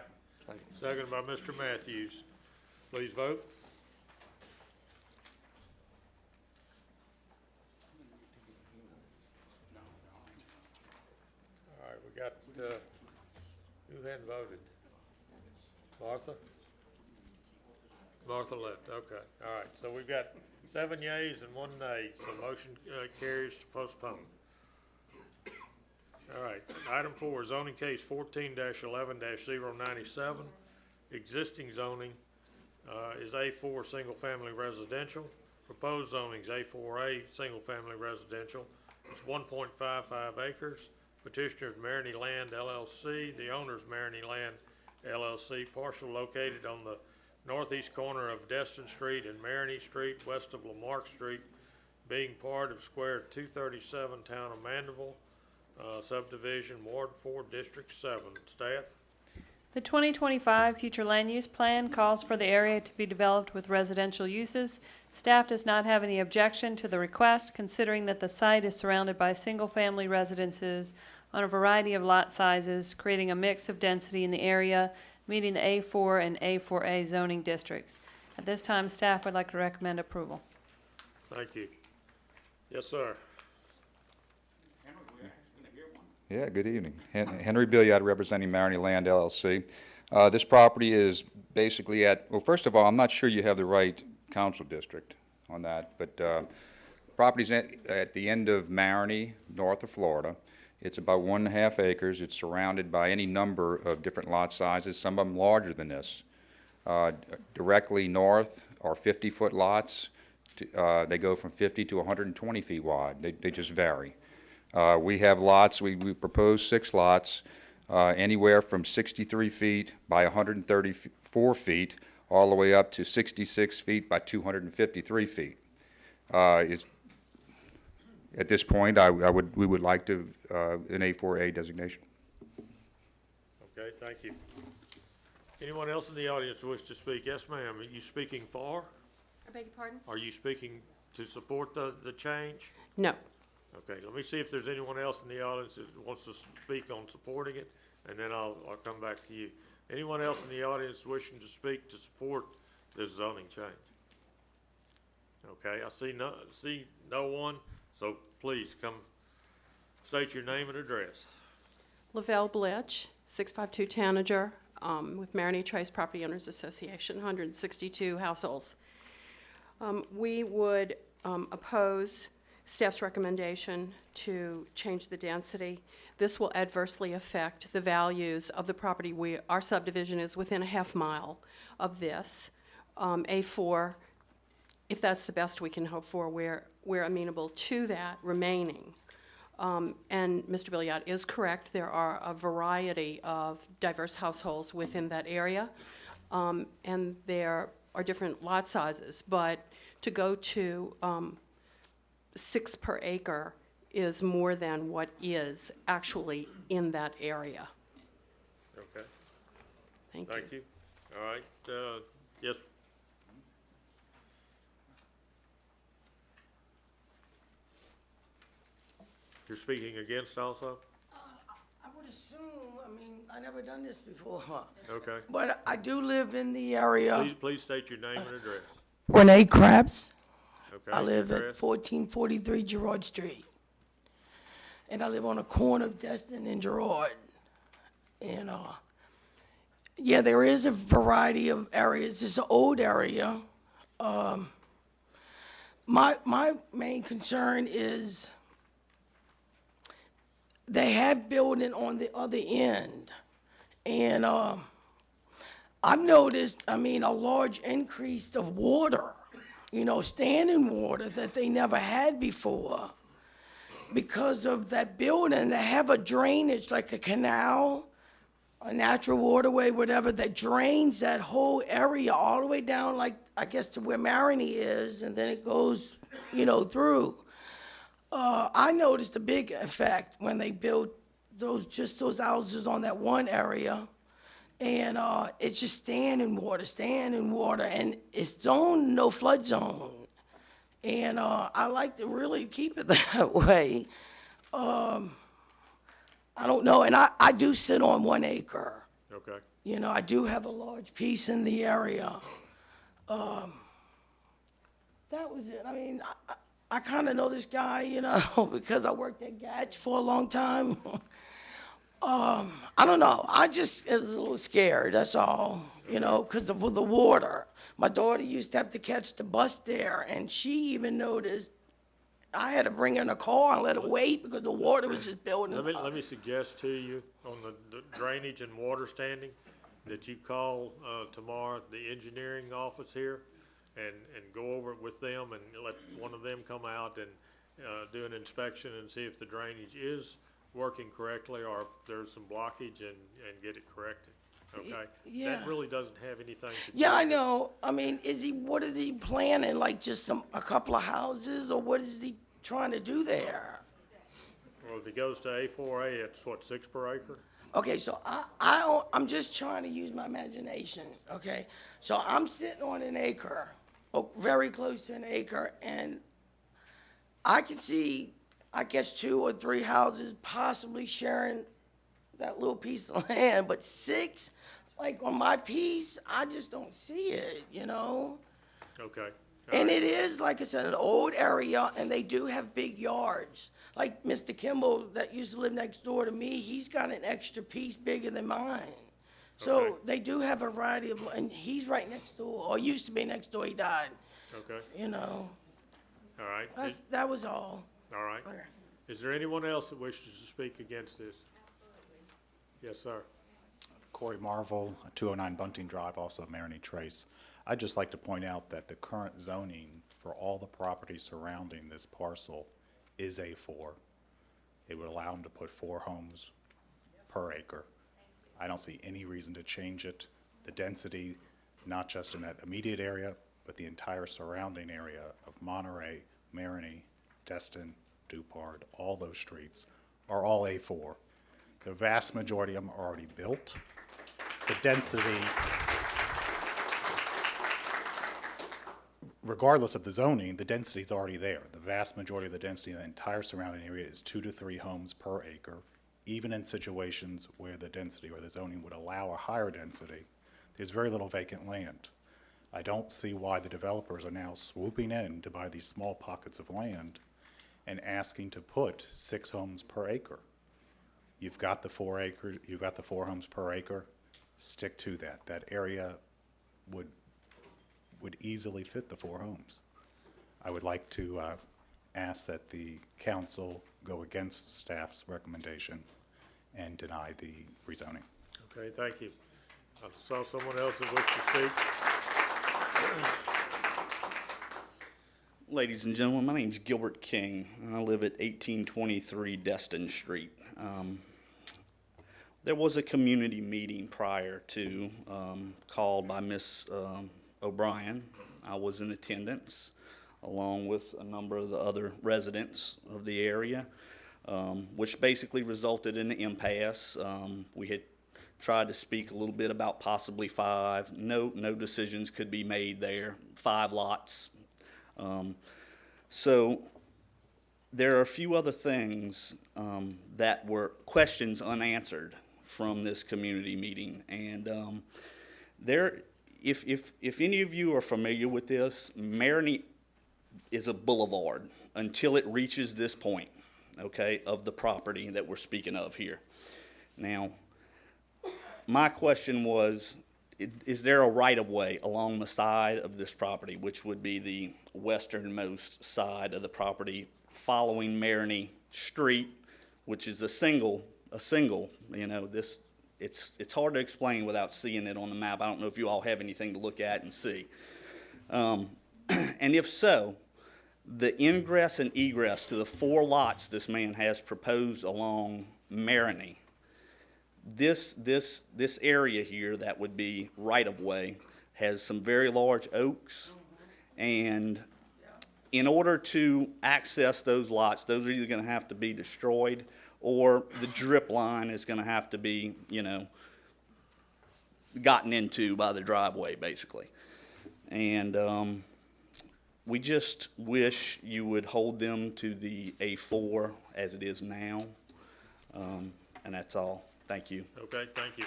Second by Mr. Matthews. Please vote. All right, we got, who hadn't voted? Martha? Martha left, okay. All right, so we've got 7 yeas and 1 nay, so motion carries to postpone. All right, item 4, zoning case 14-11-097. Existing zoning is A4, single-family residential. Proposed zoning is A4A, single-family residential. It's 1.55 acres. Petitioner's Maroney Land LLC. The owner's Maroney Land LLC, parcel located on the northeast corner of Destin Street and Maroney Street, west of Lamarck Street, being part of Square 237, Town of Mandeville, subdivision, Ward 4, District 7. Staff? The 2025 Future Land Use Plan calls for the area to be developed with residential uses. Staff does not have any objection to the request, considering that the site is surrounded by single-family residences on a variety of lot sizes, creating a mix of density in the area, meeting the A4 and A4A zoning districts. At this time, staff would like to recommend approval. Thank you. Yes, sir. Yeah, good evening. Henry Billiard, representing Maroney Land LLC. This property is basically well, first of all, I'm not sure you have the right council district on that, but property's at the end of Maroney, north of Florida. It's about 1.5 acres. It's surrounded by any number of different lot sizes, some of them larger than this. Directly north are 50-foot lots. They go from 50 to 120 feet wide. They just vary. We have lots, we propose 6 lots, anywhere from 63 feet by 134 feet, all the way up to 66 feet by 253 feet. At this point, we would like to, an A4A designation. Okay, thank you. Anyone else in the audience wish to speak? Yes, ma'am. Are you speaking for? I beg your pardon? Are you speaking to support the change? No. Okay, let me see if there's anyone else in the audience that wants to speak on supporting it, and then I'll come back to you. Anyone else in the audience wishing to speak to support this zoning change? Okay, I see no one, so please come state your name and address. Lavelle Blitch, 652 Tanager, with Maroney Trace Property Owners Association, 162 households. We would oppose staff's recommendation to change the density. This will adversely affect the values of the property. Our subdivision is within a half mile of this. A4, if that's the best we can hope for, we're amenable to that remaining. And Mr. Billiard is correct. There are a variety of diverse households within that area, and there are different lot sizes. But to go to 6 per acre is more than what is actually in that area. Okay, Thank you. thank you. All right, yes. You're speaking against also? I would assume, I mean, I never done this before, Okay. but I do live in the area. Please state your name and address. Renee Krabs. Okay. I live at address. 1443 Gerard Street. And I live on a corner of Destin and Gerard. And, yeah, there is a variety of areas. It's an old area. My main concern is they have building on the other end. And I've noticed, I mean, a large increase of water, you know, standing water that they never had before. Because of that building, they have a drainage, like a canal, a natural waterway, whatever, that drains that whole area all the way down, like, I guess, to where Marigny is, and then it goes, you know, through. I noticed a big effect when they built those houses on that one area. And it's just standing water, and it's zone, no flood zone. And I like to really keep it that way. I don't know, and I do sit on 1 acre. Okay. You know, I do have a large piece in the area. That was it. I mean, I kind of know this guy, you know, because I worked at Gatch for a long time. I don't know. I just was a little scared, that's all, you know, because of the water. My daughter used to have to catch the bus there, and she even noticed I had to bring her in a car and let her wait because the water was just building up. Let me suggest to you on the drainage and water standing that you call tomorrow the engineering office here and go over it with them and let one of them come out and do an inspection and see if the drainage is working correctly or if there's some blockage and get it corrected. Okay? Yeah. That really doesn't have anything to do Yeah, I with- know. I mean, what is he planning? Like just a couple of houses, or what is he trying to do there? Well, if it goes to A4A, it's what, 6 per acre? Okay, so I'm just trying to use my imagination, okay? So I'm sitting on an acre, very close to an acre, and I can see, I guess, 2 or 3 houses possibly sharing that little piece of land, but 6, like on my piece, I just don't see it, you know? Okay. And it is, like I said, an old area, and they do have big yards. Like Mr. Kimball that used to live next door to me, he's got an extra piece bigger than mine. So Okay. they do have a variety of, and he's right next door, or used to be next door, he died, Okay, you know? all right. That was all. All right. Is there anyone else that wishes to speak against this? Yes, sir. Corey Marvel, 209 Bunting Drive, also Marigny Trace. I'd just like to point out that the current zoning for all the properties surrounding this parcel is A4. It would allow them to put 4 homes per acre. I don't see any reason to change it. The density, not just in that immediate area, but the entire surrounding area of Monterey, Marigny, Destin, Dupard, all those streets are all A4. The vast majority of them are already built. The density, regardless of the zoning, the density is already there. The vast majority of the density in the entire surrounding area is 2 to 3 homes per acre. Even in situations where the density or the zoning would allow a higher density, there's very little vacant land. I don't see why the developers are now swooping in to buy these small pockets of land and asking to put 6 homes per acre. You've got the 4 acres, you've got the 4 homes per acre. Stick to that. That area would easily fit the 4 homes. I would like to ask that the council go against staff's recommendation and deny the rezoning. Okay, thank you. I saw someone else that wished to speak. Ladies and gentlemen, my name's Gilbert King, and I live at 1823 Destin Street. There was a community meeting prior to, called by Miss O'Brien. I was in attendance. along with a number of the other residents of the area, which basically resulted in an impasse. We had tried to speak a little bit about possibly 5. No decisions could be made there. 5 lots. So there are a few other things that were questions unanswered from this community meeting, and if any of you are familiar with this, Maroney is a boulevard until it reaches this point, okay, of the property that we're speaking of here. Now, my question was, is there a right-of-way along the side of this property, which would be the westernmost side of the property, following Maroney Street, which is a single, you know, this, it's hard to explain without seeing it on the map. I don't know if you all have anything to look at and see. And if so, the ingress and egress to the 4 lots this man has proposed along Maroney, this area here that would be right-of-way has some very large oaks, and in order to access those lots, those are either going to have to be destroyed, or the drip line is going to have to be, you know, gotten into by the driveway, basically. And we just wish you would hold them to the A4 as it is now, and that's all. Thank you. Okay, thank you.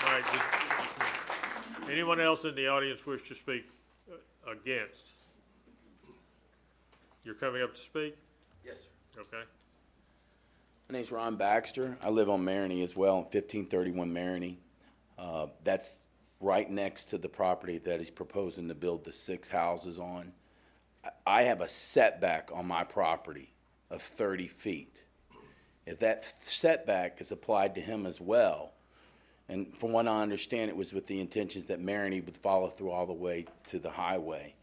All right, anyone else in the audience wish to speak against? You're coming up to speak? Yes, sir. Okay. My name's Ron Baxter. I live on Maroney as well, 1531 Maroney. That's right next to the property that he's proposing to build the 6 houses on. I have a setback on my property of 30 feet. If that setback is applied to him as well, and from what I understand, it was with the intentions that Maroney would follow through all the way to the highway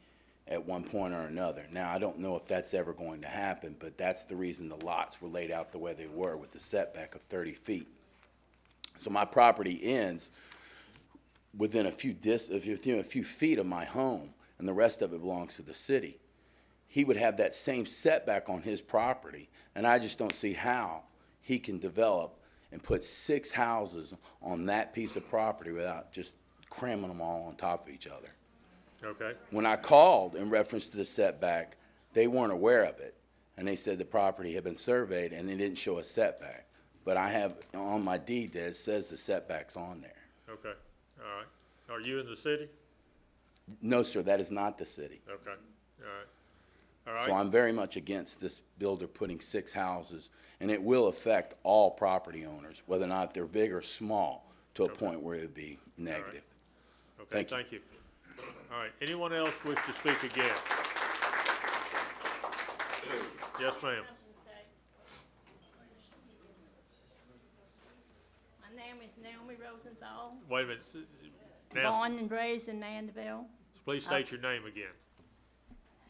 at one point or another. Now, I don't know if that's ever going to happen, but that's the reason the lots were laid out the way they were, with the setback of 30 feet. So my property ends within a few feet of my home, and the rest of it belongs to the city. He would have that same setback on his property, and I just don't see how he can develop and put 6 houses on that piece of property without just cramming them all on top of each other. Okay. When I called in reference to the setback, they weren't aware of it, and they said the property had been surveyed and they didn't show a setback. But I have on my deed that it says the setback's on there. Okay, all right. Are you in the city? No, sir, that is not the city. Okay, all right. All right. So I'm very much against this builder putting 6 houses, and it will affect all property owners, whether or not they're big or small, to a point where it would be negative. Okay, thank you. All right, anyone else wish to speak again? Yes, ma'am. My name is Naomi Rosenthal. Wait a minute. Born and raised in Mandeville. Please state your name again.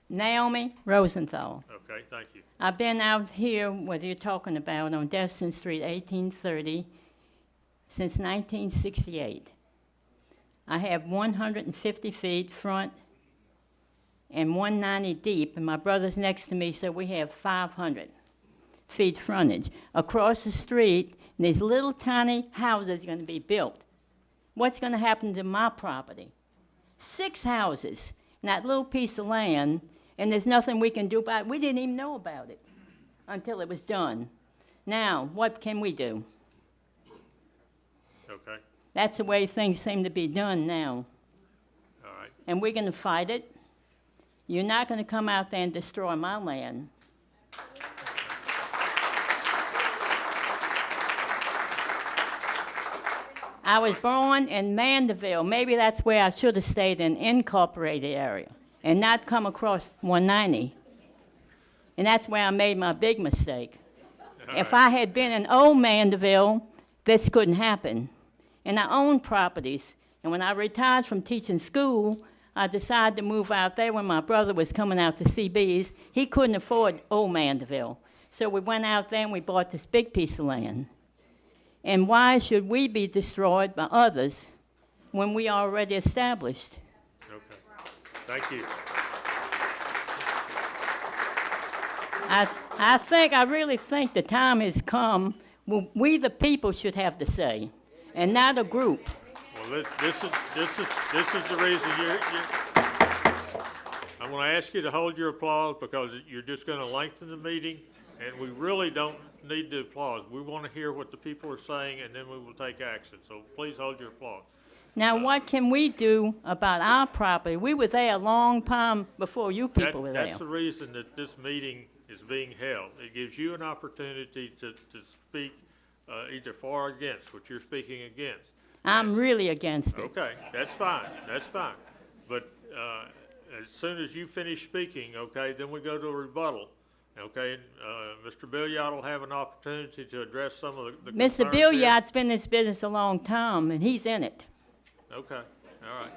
Naomi Rosenthal. Okay, thank you. I've been out here, what you're talking about, on Destin Street, 1830, since 1968. I have 150 feet front and 190 deep, and my brother's next to me, so we have 500 feet frontage. Across the street, these little tiny houses are going to be built. What's going to happen to my property? 6 houses in that little piece of land, and there's nothing we can do about it. We didn't even know about it until it was done. Now, what can we do? Okay. That's the way things seem to be done now. All right. And we're going to fight it. You're not going to come out there and destroy my land. I was born in Mandeville. Maybe that's where I should have stayed in incorporated area and not come across 190. And that's where I made my big mistake. If I had been in old Mandeville, this couldn't happen. And I own properties. And when I retired from teaching school, I decided to move out there when my brother was coming out to CB's. He couldn't afford old Mandeville. So we went out there and we bought this big piece of land. And why should we be destroyed by others when we are already established? Okay. thank you. I really think the time has come when we the people should have the say, and not a group. Well, this is the reason I'm going to ask you to hold your applause because you're just going to lengthen the meeting, and we really don't need the applause. We want to hear what the people are saying, and then we will take action. So please hold your applause. Now, what can we do about our property? We were there a long time before you people were there. That's the reason that this meeting is being held. It gives you an opportunity to speak either for or against what you're speaking against. I'm really against it. Okay, that's fine, that's fine. But as soon as you finish speaking, okay, then we go to a rebuttal. Okay, Mr. Billiard will have an opportunity to address some of the concerns Mr. here. Billiard's been in this business a long time, and he's in it. Okay, all right.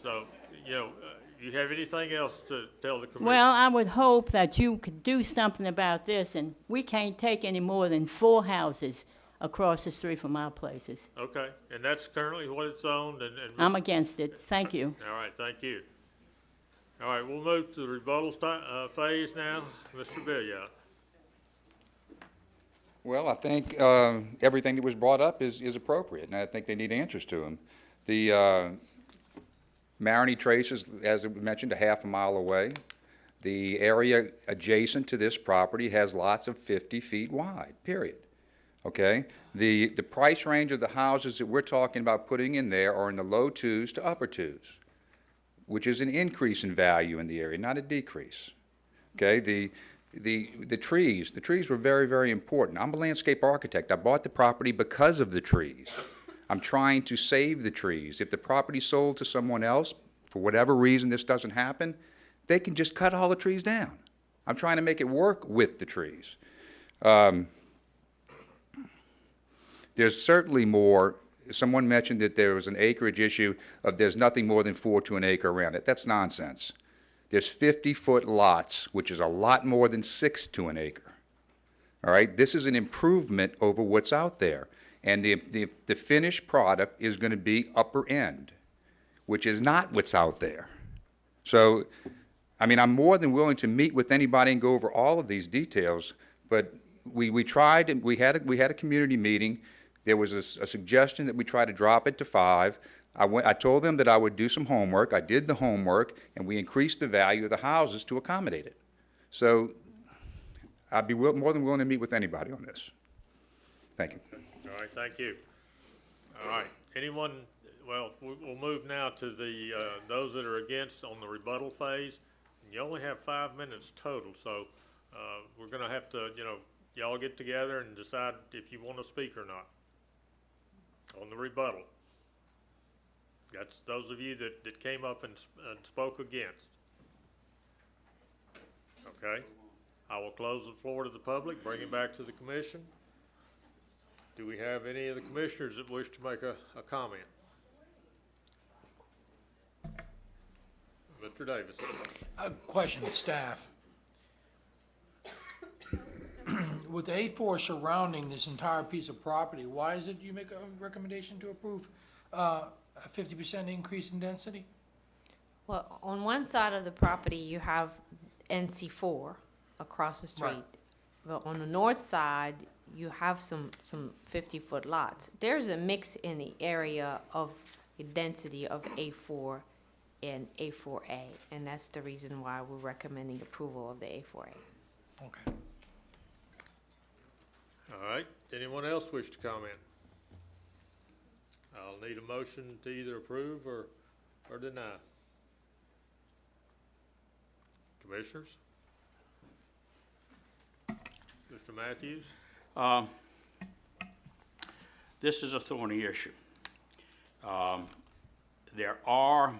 So, you have anything else to tell the commission? Well, I would hope that you could do something about this, and we can't take any more than 4 houses across the street from our places. Okay, and that's currently what it's owned, and I'm against it. Thank you. all right, thank you. All right, we'll move to the rebuttal phase now. Mr. Billiard. Well, I think everything that was brought up is appropriate, and I think they need answers to them. The Marigny Trace is, as we mentioned, a half a mile away. The area adjacent to this property has lots of 50 feet wide, period. Okay? The price range of the houses that we're talking about putting in there are in the low 2s to upper 2s, which is an increase in value in the area, not a decrease. Okay? The trees were very, very important. I'm a landscape architect. I bought the property because of the trees. I'm trying to save the trees. If the property's sold to someone else, for whatever reason this doesn't happen, they can just cut all the trees down. I'm trying to make it work with the trees. There's certainly more. Someone mentioned that there was an acreage issue of there's nothing more than 4 to an acre around it. That's nonsense. There's 50-foot lots, which is a lot more than 6 to an acre. All right? This is an improvement over what's out there. And the finished product is going to be upper end, which is not what's out there. So, I mean, I'm more than willing to meet with anybody and go over all of these details, but we tried, and we had a community meeting. There was a suggestion that we try to drop it to 5. I told them that I would do some homework. I did the homework, and we increased the value of the houses to accommodate it. So I'd be more than willing to meet with anybody on this. Thank you. All right, thank you. All right, anyone, well, we'll move now to the, those that are against on the rebuttal phase. You only have 5 minutes total, so we're going to have to, y'all get together and decide if you want to speak or not on the rebuttal. That's those of you that came up and spoke against. Okay, I will close the floor to the public, bring it back to the commission. Do we have any of the commissioners that wish to make a comment? Mr. Davis. A question to staff. With the A4 surrounding this entire piece of property, why is it you make a recommendation to approve a 50% increase in density? Well, on one side of the property, you have NC4 across the street. Right. But on the north side, you have some 50-foot lots. There's a mix in the area of the density of A4 and A4A, and that's the reason why we're recommending approval of the A4A. Okay. All right, anyone else wish to comment? I'll need a motion to either approve or deny. Commissioners? Mr. Matthews? This is a thorny issue. There are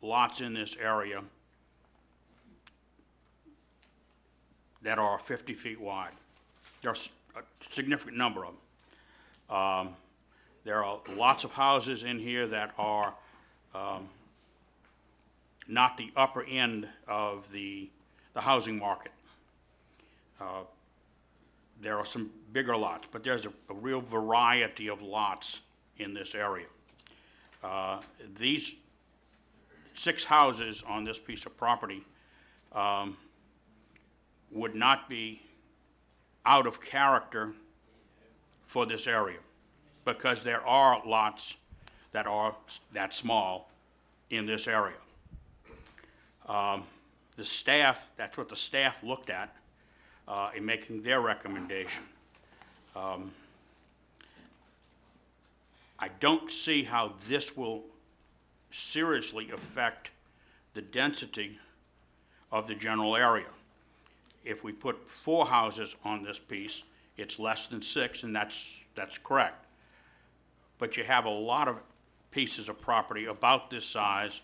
lots in this area that are 50 feet wide. There's a significant number of them. There are lots of houses in here that are not the upper end of the housing market. There are some bigger lots, but there's a real variety of lots in this area. These 6 houses on this piece of property would not be out of character for this area, because there are lots that are that small in this area. The staff, that's what the staff looked at in making their recommendation. I don't see how this will seriously affect the density of the general area. If we put 4 houses on this piece, it's less than 6, and that's correct. But you have a lot of pieces of property about this size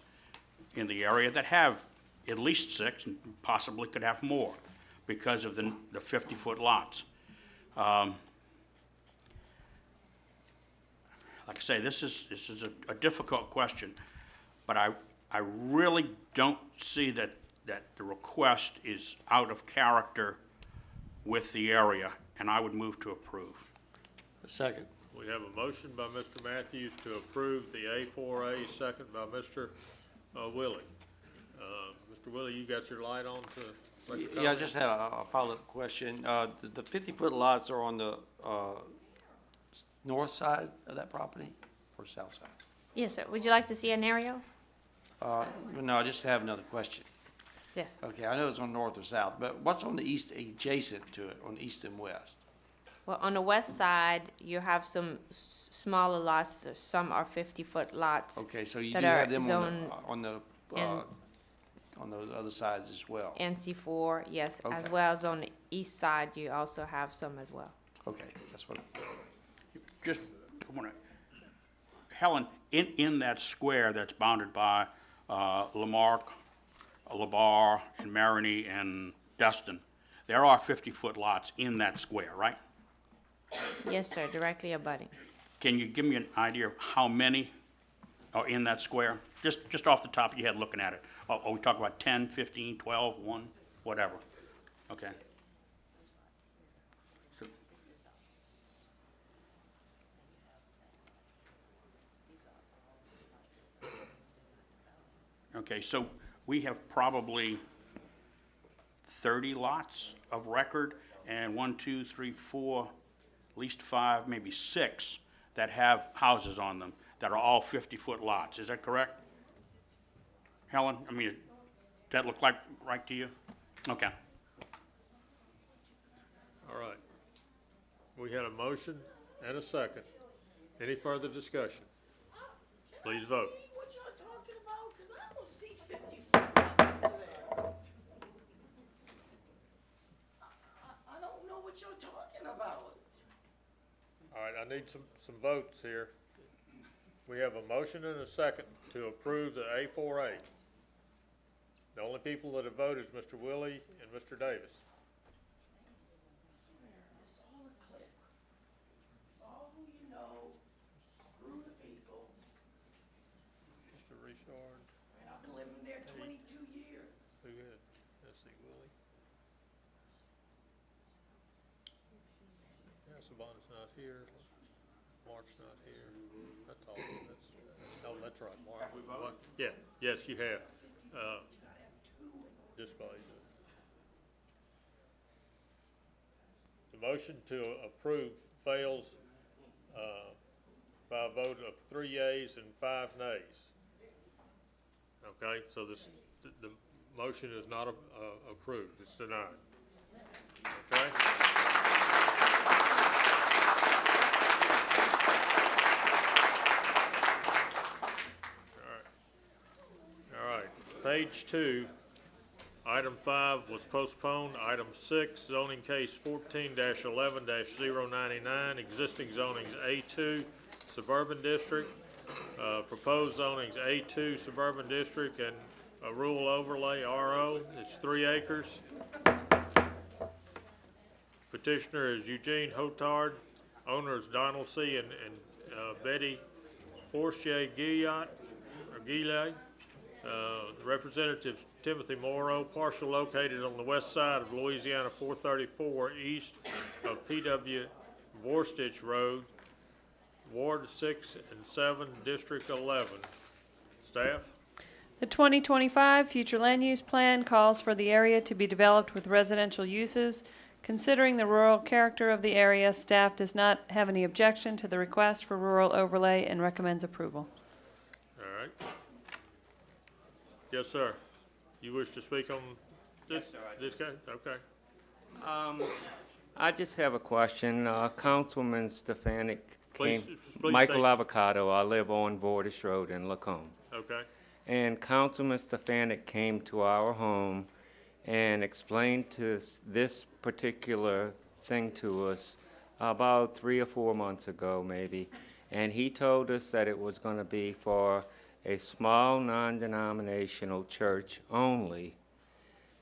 in the area that have at least 6, and possibly could have more, because of the 50-foot lots. Like I say, this is a difficult question, but I really don't see that the request is out of character with the area, and I would move to approve. Second. We have a motion by Mr. Matthews to approve the A4A, second by Mr. Willie. Mr. Willie, you got your light on to make a comment? Yeah, I just had a follow-up question. The 50-foot lots are on the north side of that property or south side? Yes, sir. Would you like to see an aerial? No, I just have another question. Yes. Okay, I know it's on north or south, but what's on the east adjacent to it, on east and west? Well, on the west side, you have some smaller lots, some are 50-foot lots. Okay, so you that do are have them zoned on those other sides as well? NC4, yes, as Okay. well as on the east side, you also have some as well. Okay, that's what. Just, I want to, Helen, in that square that's bounded by Lamarck, LaBar, and Marigny, and Destin, there are 50-foot lots in that square, right? Yes, sir, directly abutting. Can you give me an idea of how many are in that square? Just off the top of your head looking at it. Are we talking about 10, 15, 12, 1, whatever? Okay. So- Okay, so we have probably 30 lots of record, and 1, 2, 3, 4, at least 5, maybe 6 that have houses on them that are all 50-foot lots. Is that correct? Helen, I mean, does that look like right to you? Okay. All right. We had a motion and a second. Any further discussion? Please vote. What y'all talking about? 'Cause I don't see 50 foot over there. I don't know what you're talking about. All right, I need some votes here. We have a motion and a second to approve the A4A. The only people that have voted is Mr. Willie and Mr. Davis. It's all a clique. It's all who you know. Screw the people. Mr. Richard, And I've been living there 22 years. who had, let's see, Willie. Yeah, Savannah's not here. Mark's not here. That's all. Oh, that's right, Mark. Have we voted? Yeah, yes, you have. Displays it. The motion to approve fails by a vote of 3 yeas and 5 nays. Okay, so the motion is not approved, it's denied. Okay? All right, page 2. Item 5 was postponed. Item 6, zoning case 14-11-099, existing zonings A2 Suburban District, proposed zonings A2 Suburban District and a rural overlay RO. It's 3 acres. Petitioner is Eugene Hotard. Owner is Donald C. and Betty Fortier-Gilliot, or Gillet. Representative Timothy Morrow, parcel located on the west side of Louisiana 434 east of P.W. Vorstich Road, Ward 6 and 7, District 11. Staff? The 2025 future land use plan calls for the area to be developed with residential uses. Considering the rural character of the area, staff does not have any objection to the request for rural overlay and recommends approval. All right. Yes, sir. You wish to speak on this, this guy? Okay. I just have a question. Councilman Stefanik Please Michael state- Avocado, I live on Vordish Road in Lacombe. Okay. And Councilman Stefanik came to our home and explained this particular thing to us about 3 or 4 months ago, maybe. And he told us that it was going to be for a small non-denominational church only.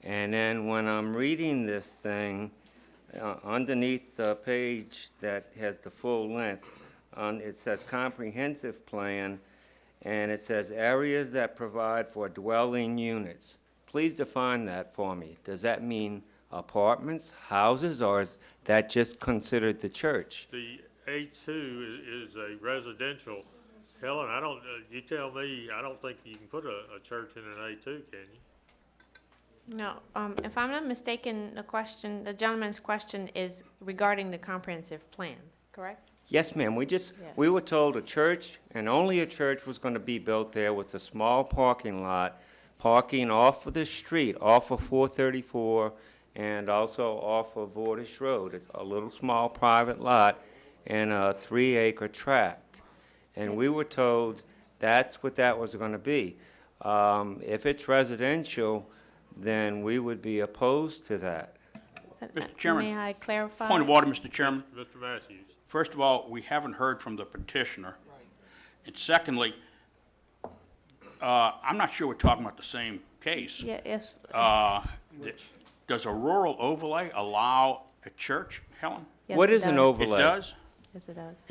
And then when I'm reading this thing, underneath the page that has the full length, it says comprehensive plan, and it says areas that provide for dwelling units. Please define that for me. Does that mean apartments, houses, or is that just considered the church? The A2 is a residential. Helen, I don't, you tell me, I don't think you can put a church in an A2, can you? No, if I'm not mistaken, the gentleman's question is regarding the comprehensive plan, correct? Yes, ma'am. We Yes. were told a church, and only a church was going to be built there with a small parking lot, parking off of the street, off of 434, and also off of Vordish Road. It's a little small private lot and a 3-acre tract. And we were told that's what that was going to be. If it's residential, then we would be opposed to that. Mr. Chairman. May I clarify? Point of order, Mr. Chairman. Mr. Matthews. First of all, we haven't heard from the petitioner. And secondly, I'm not sure we're talking about the same case. Yes. Does a rural overlay allow a church, Helen? Yes, What it is an does. overlay? It does? Yes, it does.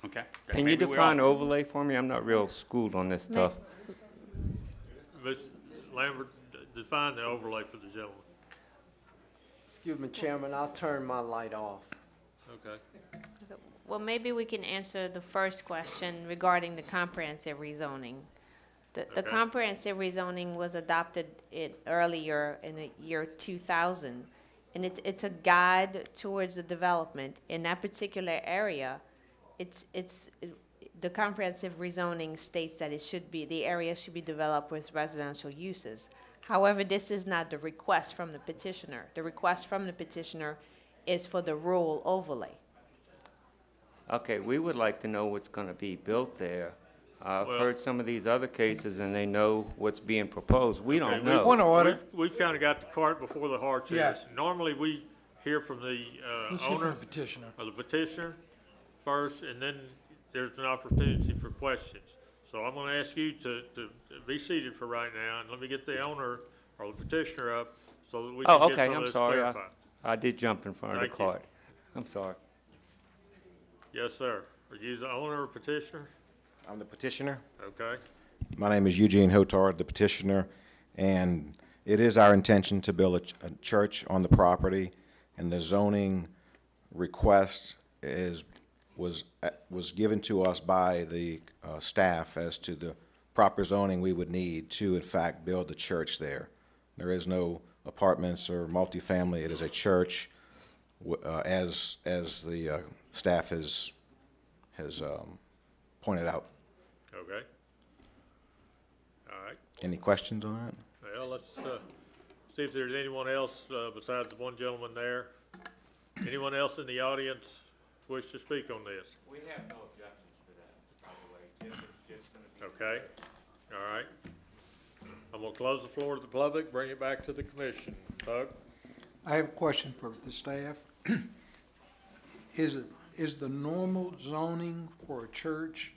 Okay. Can you Maybe we define are. overlay for me? I'm not real schooled on this stuff. Ms. Lambert, define the overlay for the gentleman. Excuse me, Chairman, I'll turn my light off. Okay. Well, maybe we can answer the first question regarding the comprehensive rezoning. The Okay. comprehensive rezoning was adopted earlier in the year 2000, and it's a guide towards the development. In that particular area, the comprehensive rezoning states that the area should be developed with residential uses. However, this is not the request from the petitioner. The request from the petitioner is for the rural overlay. Okay, we would like to know what's going to be built there. I've Well- heard some of these other cases, and they know what's being proposed. We Okay, don't know. Point of order. We've kind of got the cart before the horse here. Yes. Normally, we hear from the Let's hear from owner the petitioner. or the petitioner first, and then there's an opportunity for questions. So I'm going to ask you to be seated for right now, and let me get the owner or the petitioner up so that we Oh, can get okay, some of I'm this sorry. clarified. I did jump in front of the Thank you. cart. I'm sorry. Yes, sir. Are you the owner or petitioner? I'm the petitioner. Okay. My name is Eugene Hotard, the petitioner, and it is our intention to build a church on the property, and the zoning request was given to us by the staff as to the proper zoning we would need to, in fact, build the church there. There is no apartments or multifamily. It is a church, as the staff has pointed out. Okay. All right. Any questions on that? Well, let's see if there's anyone else besides the one gentleman there. Anyone else in the audience wish to speak on this? We have no objections to that, by the way. Just gonna be. Okay. All right. I'm going to close the floor to the public, bring it back to the commission. Doug? I have a question for the staff. Is the normal zoning for a church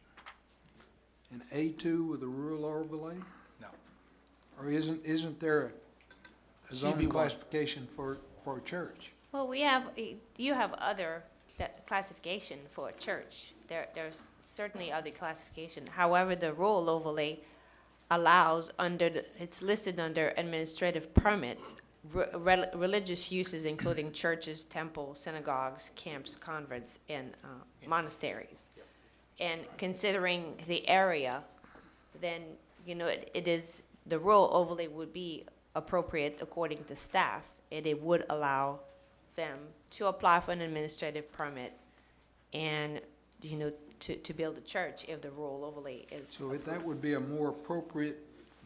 an A2 with a rural overlay? No. Or isn't there a zoning CB1. classification for a church? Well, you have other classification for a church. There's certainly other classification. However, the rural overlay allows it's listed under administrative permits, religious uses including churches, temples, synagogues, camps, convents, and monasteries. And considering the area, then, it is the rural overlay would be appropriate according to staff, and it would allow them to apply for an administrative permit and, to build a church if the rural overlay is. So that would be a more appropriate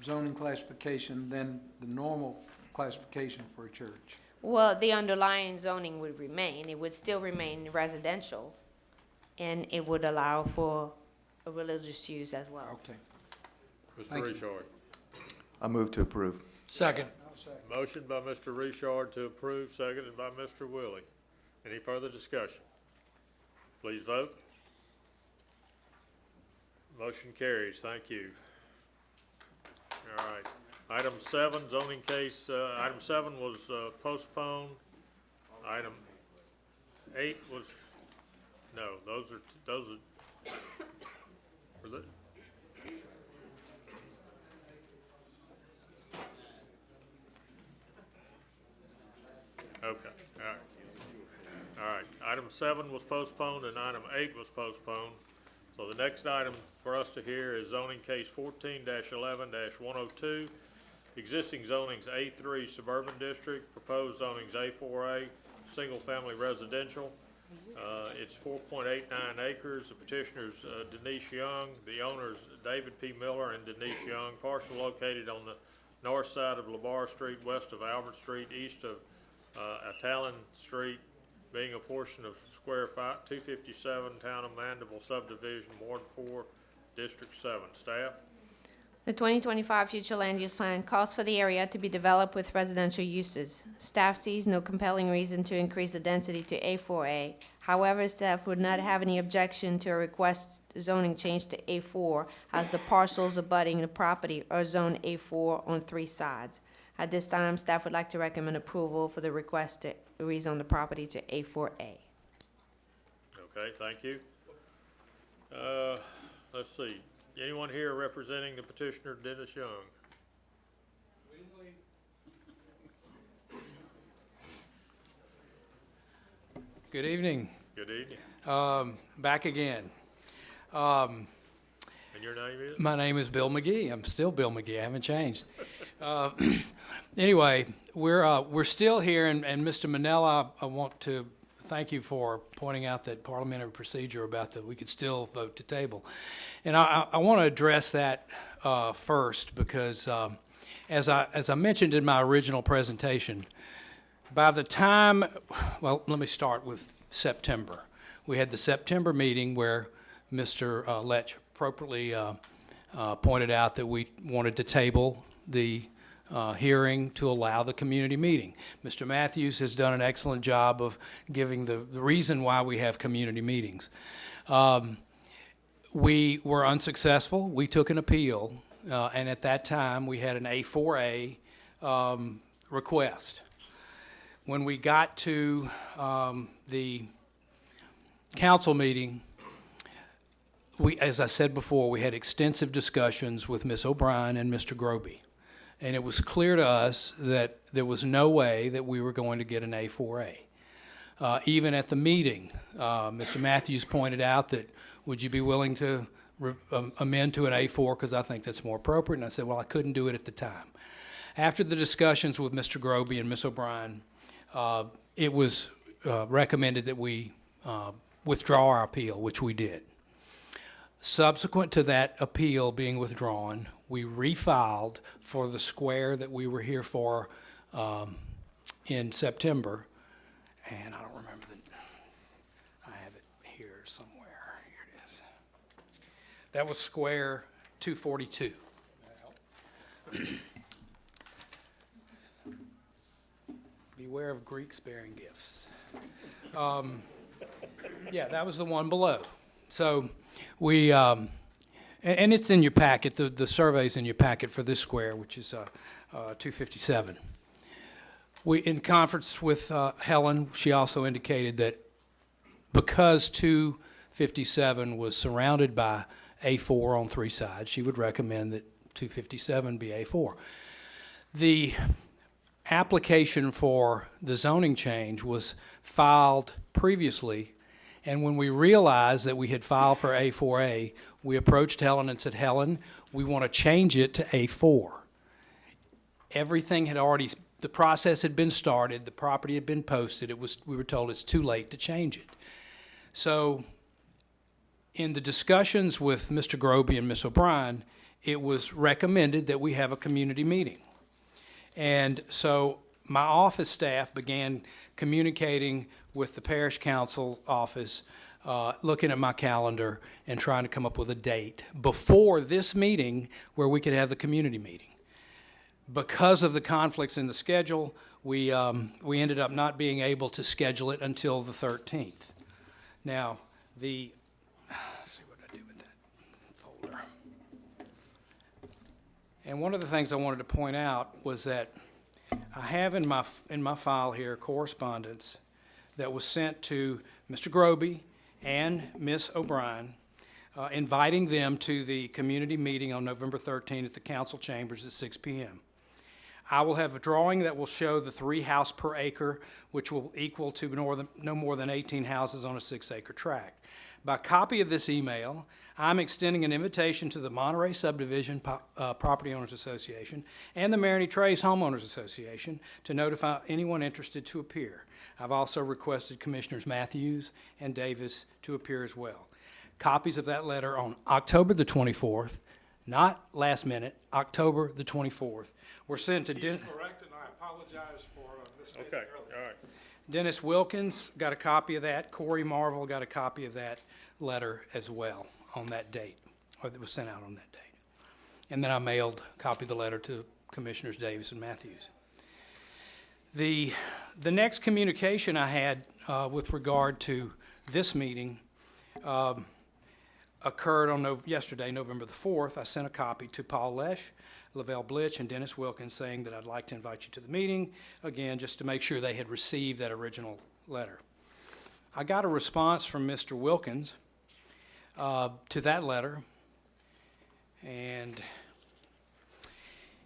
zoning classification than the normal classification for a church. Well, the underlying zoning would remain. It would still remain residential, and it would allow for a religious use as well. Okay. Mr. Thank you. Richard. I move to approve. Second. Motion by Mr. Richard to approve, seconded by Mr. Willie. Any further discussion? Please vote. Motion carries. Thank you. All right. Item 7, zoning case, item 7 was postponed. Item 8 was, no, those are, was it? Okay, all right. All right, item 7 was postponed and item 8 was postponed. So the next item for us to hear is zoning case 14-11-102. Existing zonings A3 Suburban District, proposed zonings A4A, single-family residential. It's 4.89 acres. The petitioner's Denise Young. The owner's David P. Miller and Denise Young. Parcel located on the north side of LeBar Street, west of Albert Street, east of Italian Street, being a portion of Square 257, Town of Mandeville Subdivision, Ward 4, District 7. Staff? The 2025 future land use plan calls for the area to be developed with residential uses. Staff sees no compelling reason to increase the density to A4A. However, staff would not have any objection to a request zoning change to A4, as the parcels abutting the property are zoned A4 on 3 sides. At this time, staff would like to recommend approval for the request to rezone the property to A4A. Okay, thank you. Let's see. Anyone here representing the petitioner, Dennis Young? Good evening. Good evening. Back again. And your name is? My name is Bill McGee. I'm still Bill McGee. I haven't changed. Anyway, we're still here, and Mr. Manella, I want to thank you for pointing out that parliamentary procedure about that we could still vote to table. And I want to address that first because as I mentioned in my original presentation, by the time, well, let me start with September. We had the September meeting where Mr. Lech appropriately pointed out that we wanted to table the hearing to allow the community meeting. Mr. Matthews has done an excellent job of giving the reason why we have community meetings. We were unsuccessful. We took an appeal, and at that time we had an A4A request. When we got to the council meeting, as I said before, we had extensive discussions with Ms. O'Brien and Mr. Groby. And it was clear to us that there was no way that we were going to get an A4A. Even at the meeting, Mr. Matthews pointed out that, would you be willing to amend to an A4 because I think that's more appropriate? And I said, well, I couldn't do it at the time. After the discussions with Mr. Groby and Ms. O'Brien, it was recommended that we withdraw our appeal, which we did. Subsequent to that appeal being withdrawn, we refiled for the square that we were here for in September, and I don't remember I have it here somewhere. Here it is. That was square 242. Beware of Greeks bearing gifts. Yeah, that was the one below. So we, and it's in your packet, the survey's in your packet for this square, which is 257. In conference with Helen, she also indicated that because 257 was surrounded by A4 on 3 sides, she would recommend that 257 be A4. The application for the zoning change was filed previously, and when we realized that we had filed for A4A, we approached Helen and said, Helen, we want to change it to A4. everything had already, the process had been started, the property had been posted, we were told it's too late to change it. So in the discussions with Mr. Groby and Ms. O'Brien, it was recommended that we have a community meeting. And so my office staff began communicating with the parish council office, looking at my calendar and trying to come up with a date before this meeting where we could have the community meeting. Because of the conflicts in the schedule, we ended up not being able to schedule it until the 13th. Now, let's see what I do with that folder. And one of the things I wanted to point out was that I have in my file here correspondence that was sent to Mr. Groby and Ms. O'Brien, inviting them to the community meeting on November 13th at the council chambers at 6 p.m. I will have a drawing that will show the 3 house per acre, which will equal to no more than 18 houses on a 6-acre tract. By copy of this email, I'm extending an invitation to the Monterey Subdivision Property Owners Association and the Maroney Trace Homeowners Association to notify anyone interested to appear. I've also requested Commissioners Matthews and Davis to appear as well. Copies of that letter on October the 24th, not last minute, October the 24th, were sent to He's correct, and I apologize for misstating Okay, earlier. all right. Dennis Wilkins got a copy of that. Corey Marvel got a copy of that letter as well on that date, or that was sent out on that date. And then I mailed a copy of the letter to Commissioners Davis and Matthews. The next communication I had with regard to this meeting occurred on yesterday, November the 4th. I sent a copy to Paul Lesh, Lavelle Blitch, and Dennis Wilkins saying that I'd like to invite you to the meeting, again, just to make sure they had received that original letter. I got a response from Mr. Wilkins to that letter, and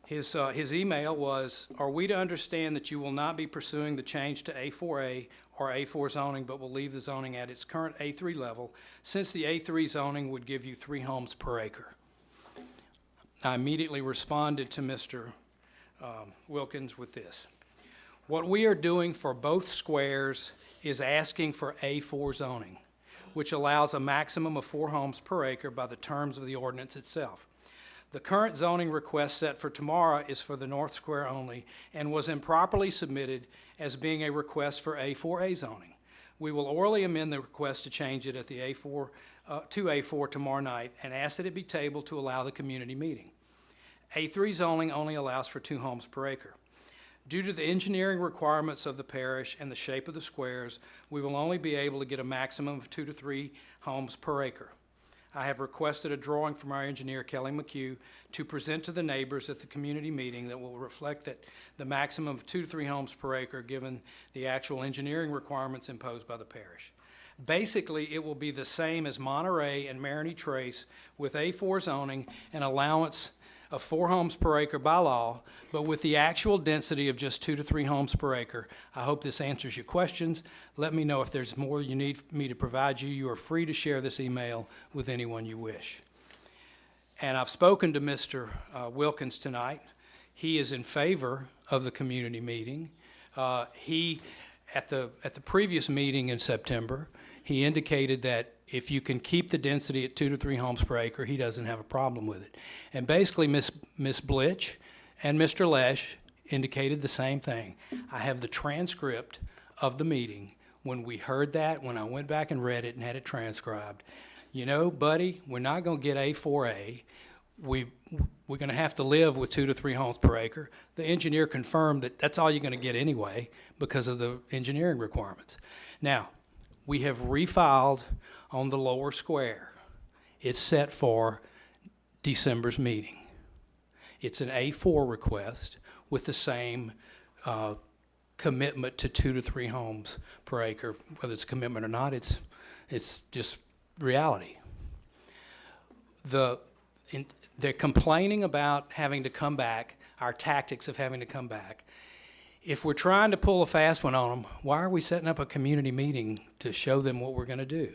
his email was, "Are we to understand that you will not be pursuing the change to A4A or A4 zoning, but will leave the zoning at its current A3 level, since the A3 zoning would give you 3 homes per acre?" I immediately responded to Mr. Wilkins with this. What we are doing for both squares is asking for A4 zoning, which allows a maximum of 4 homes per acre by the terms of the ordinance itself. The current zoning request set for tomorrow is for the North Square only and was improperly submitted as being a request for A4A zoning. We will orally amend the request to change it at the A4 to A4 tomorrow night and ask that it be tabled to allow the community meeting. A3 zoning only allows for 2 homes per acre. Due to the engineering requirements of the parish and the shape of the squares, we will only be able to get a maximum of 2 to 3 homes per acre. I have requested a drawing from our engineer, Kelly McHugh, to present to the neighbors at the community meeting that will reflect that the maximum of 2 to 3 homes per acre given the actual engineering requirements imposed by the parish. Basically, it will be the same as Monterey and Maroney Trace with A4 zoning and allowance of 4 homes per acre by law, but with the actual density of just 2 to 3 homes per acre. I hope this answers your questions. Let me know if there's more you need me to provide you. You are free to share this email with anyone you wish. And I've spoken to Mr. Wilkins tonight. He is in favor of the community meeting. He, at the previous meeting in September, he indicated that if you can keep the density at 2 to 3 homes per acre, he doesn't have a problem with it. And basically, Ms. Blitch and Mr. Lesh indicated the same thing. I have the transcript of the meeting. When we heard that, when I went back and read it and had it transcribed, you know, buddy, we're not going to get A4A. We're going to have to live with 2 to 3 homes per acre. The engineer confirmed that that's all you're going to get anyway because of the engineering requirements. Now, we have refiled on the lower square. It's set for December's meeting. It's an A4 request with the same commitment to 2 to 3 homes per acre. Whether it's a commitment or not, it's just reality. They're complaining about having to come back, our tactics of having to come back. If we're trying to pull a fast one on them, why are we setting up a community meeting to show them what we're going to do?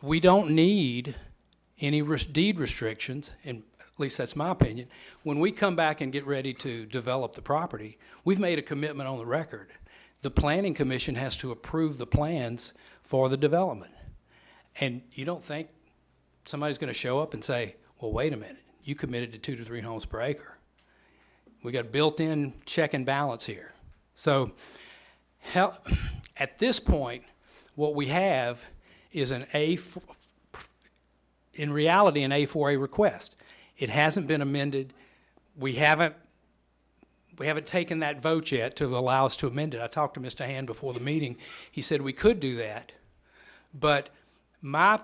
We don't need any deed restrictions, and at least that's my opinion, when we come back and get ready to develop the property, we've made a commitment on the record. The Planning Commission has to approve the plans for the development. And you don't think somebody's going to show up and say, well, wait a minute, you committed to 2 to 3 homes per acre. We got built-in check and balance here. So at this point, what we have is in reality, an A4A request. It hasn't been amended. We haven't taken that vote yet to allow us to amend it. I talked to Mr. Hand before the meeting. He said we could do that. But my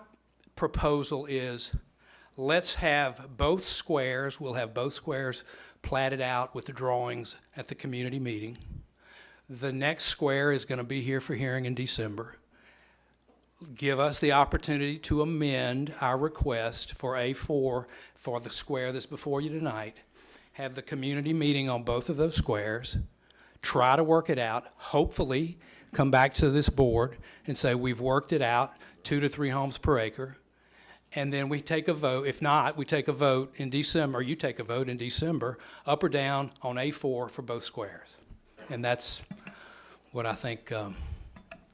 proposal is, let's have both squares, we'll have both squares platted out with the drawings at the community meeting. The next square is going to be here for hearing in December. Give us the opportunity to amend our request for A4 for the square that's before you tonight. Have the community meeting on both of those squares. Try to work it out. Hopefully, come back to this board and say, we've worked it out, 2 to 3 homes per acre. And then we take a vote. If not, we take a vote in December, or you take a vote in December, up or down on A4 for both squares. And that's what I think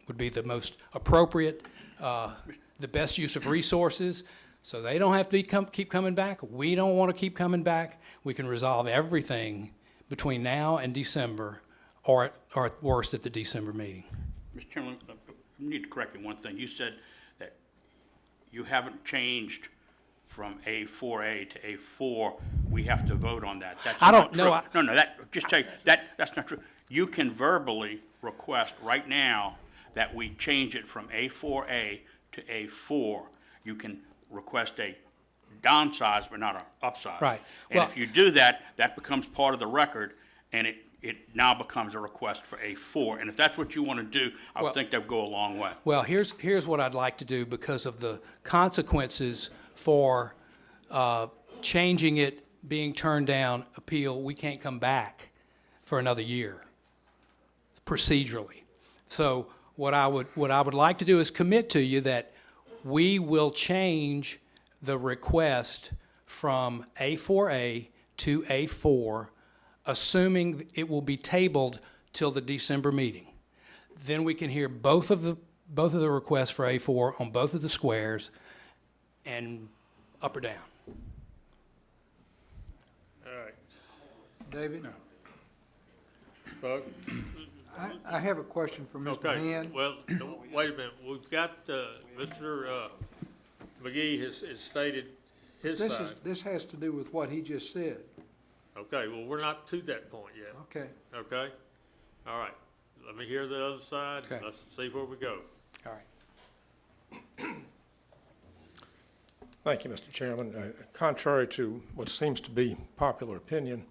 would be the most appropriate, the best use of resources, so they don't have to keep coming back. We don't want to keep coming back. We can resolve everything between now and December, or at worst at the December meeting. Mr. Chairman, you need to correct me one thing. You said that you haven't changed from A4A to A4. We have to vote on that. That's I don't not know. true. No, just tell you, that's not true. You can verbally request right now that we change it from A4A to A4. You can request a downsize but not an upsize. Right. And Well, if you do that, that becomes part of the record, and it now becomes a request for A4. And if that's what you want to do, I would think that would go a long way. Well, here's what I'd like to do because of the consequences for changing it, being turned down, appeal. We can't come back for another year procedurally. So what I would like to do is commit to you that we will change the request from A4A to A4, assuming it will be tabled till the December meeting. Then we can hear both of the requests for A4 on both of the squares, and up or down. All right. David? Bug? I have a question for Mr. Okay, Hand. well, no, wait a minute. We've got, Mr. McGee has stated his side. This has to do with what he just said. Okay, well, we're not to that point yet. Okay. Okay? All right. Let me hear the other side. Okay. Let's see where we go. All right. Thank you, Mr. Chairman. Contrary to what seems to be popular opinion,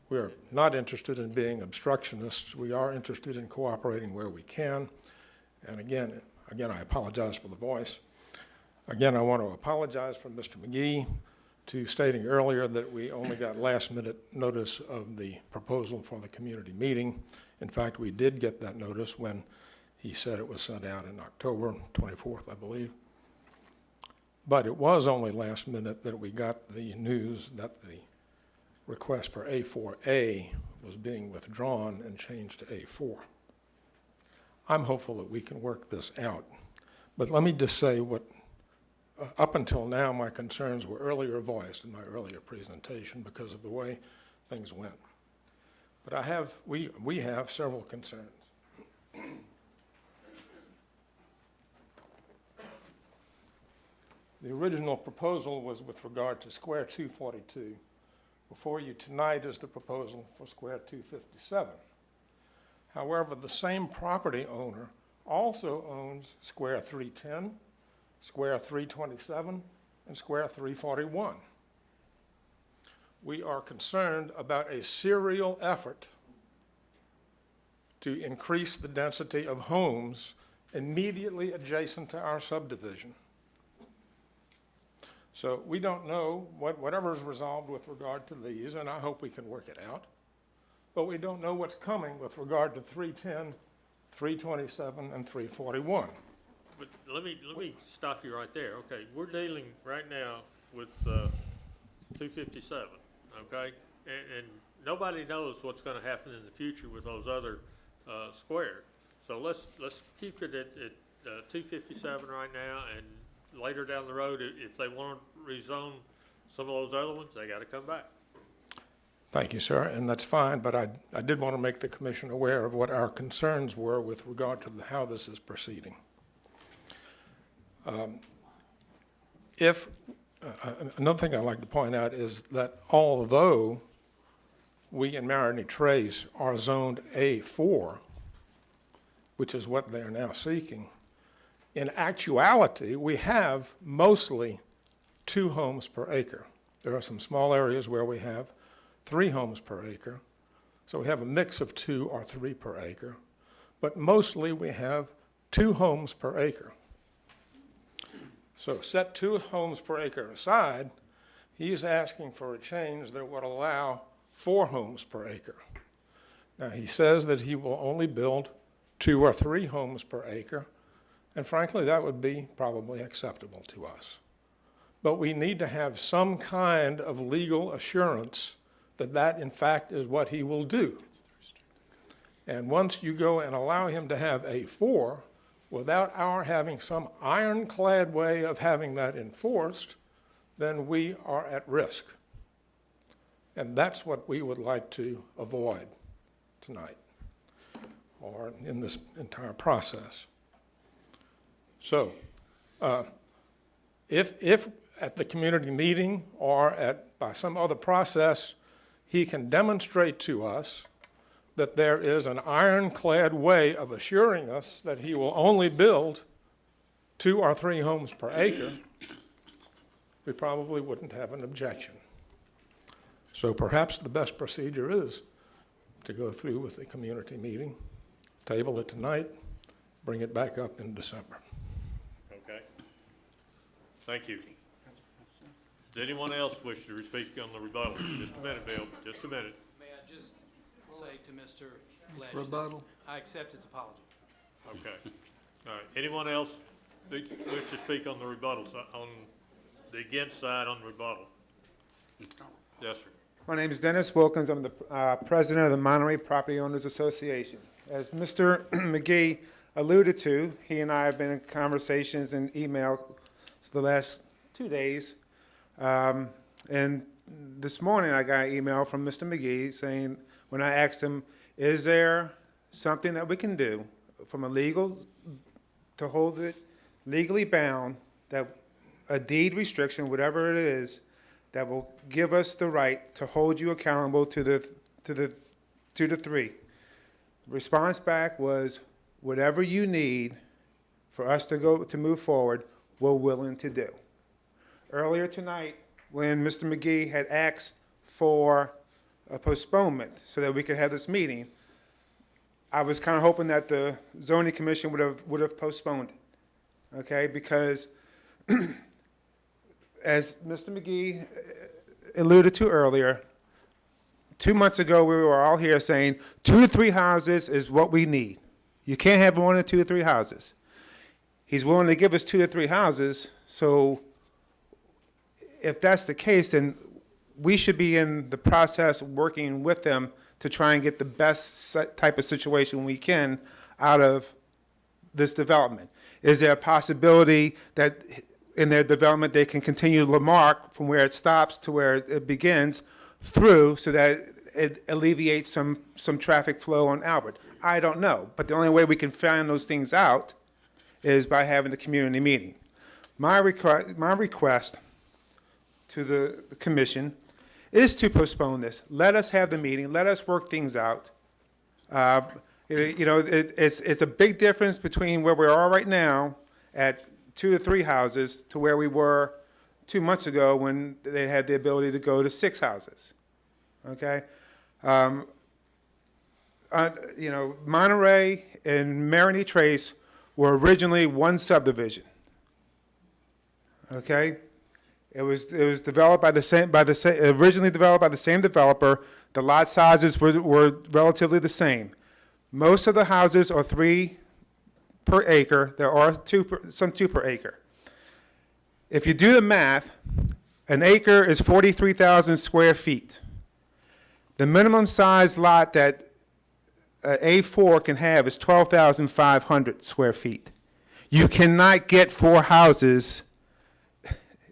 we are not interested in being obstructionists. We are interested in cooperating where we can. And again, I apologize for the voice. Again, I want to apologize for Mr. McGee to stating earlier that we only got last-minute notice of the proposal for the community meeting. In fact, we did get that notice when he said it was sent out in October 24th, I believe. But it was only last minute that we got the news that the request for A4A was being withdrawn and changed to A4. I'm hopeful that we can work this out. But let me just say what, up until now, my concerns were earlier voiced in my earlier presentation because of the way things went. But we have several concerns. The original proposal was with regard to Square 242. Before you tonight is the proposal for Square 257. However, the same property owner also owns Square 310, Square 327, and Square 341. We are concerned about a serial effort to increase the density of homes immediately adjacent to our subdivision. So we don't know whatever is resolved with regard to these, and I hope we can work it out. But we don't know what's coming with regard to 310, 327, and 341. But let me stop you right there. Okay, we're dealing right now with 257, okay? And nobody knows what's gonna happen in the future with those other, squares. So let's keep it at 257 right now, and later down the road, if they wanna rezone some of those other ones, they gotta come back. Thank you, sir, and that's fine, but I did want to make the commission aware of what our concerns were with regard to how this is proceeding. Another thing I'd like to point out is that although we in Marigny Trace are zoned A4, which is what they are now seeking, in actuality, we have mostly 2 homes per acre. There are some small areas where we have 3 homes per acre, so we have a mix of 2 or 3 per acre, but mostly we have 2 homes per acre. So set 2 homes per acre aside, he's asking for a change that would allow 4 homes per acre. Now, he says that he will only build 2 or 3 homes per acre, and frankly, that would be probably acceptable to us. But we need to have some kind of legal assurance that that, in fact, is what he will do. And once you go and allow him to have A4, without our having some ironclad way of having that enforced, then we are at risk. And that's what we would like to avoid tonight, or in this entire process. So, if at the community meeting or by some other process, he can demonstrate to us that there is an ironclad way of assuring us that he will only build 2 or 3 homes per acre, we probably wouldn't have an objection. So perhaps the best procedure is to go through with the community meeting, table it tonight, bring it back up in December. Okay. Thank you. Does anyone else wish to speak on the rebuttal? Just a minute, Bill, just a minute. May I just say to Mr. Ledge, Rebuttal. I accept his apology. Okay. All right. Anyone else wish to speak on the rebuttal, on the against side on rebuttal? Yes, sir. My name is Dennis Wilkins. I'm the president of the Monterey Property Owners Association. As Mr. McGee alluded to, he and I have been in conversations and email the last 2 days. And this morning I got an email from Mr. McGee saying, when I asked him, is there something that we can do from a legal, to hold it legally bound, that a deed restriction, whatever it is, that will give us the right to hold you accountable to the 2 to 3. Response back was, whatever you need for us to move forward, we're willing to do. Earlier tonight, when Mr. McGee had asked for a postponement so that we could have this meeting, I was kind of hoping that the zoning commission would have postponed it, okay? Because as Mr. McGee alluded to earlier, 2 months ago we were all here saying 2 to 3 houses is what we need. You can't have more than 2 to 3 houses. He's willing to give us 2 to 3 houses, so if that's the case, then we should be in the process working with them to try and get the best type of situation we can out of this development. Is there a possibility that in their development they can continue Lamarck from where it stops to where it begins through, so that it alleviates some traffic flow on Albert? I don't know, but the only way we can find those things out is by having the community meeting. My request to the commission is to postpone this. Let us have the meeting. Let us work things out. It's a big difference between where we are right now at 2 to 3 houses to where we were 2 months ago when they had the ability to go to 6 houses. Okay? Monterey and Marigny Trace were originally one subdivision. Okay? It was developed originally developed by the same developer. The lot sizes were relatively the same. Most of the houses are 3 per acre. There are some 2 per acre. If you do the math, An acre is 43,000 square feet. The minimum size lot that A4 can have is 12,500 square feet. You cannot get 4 houses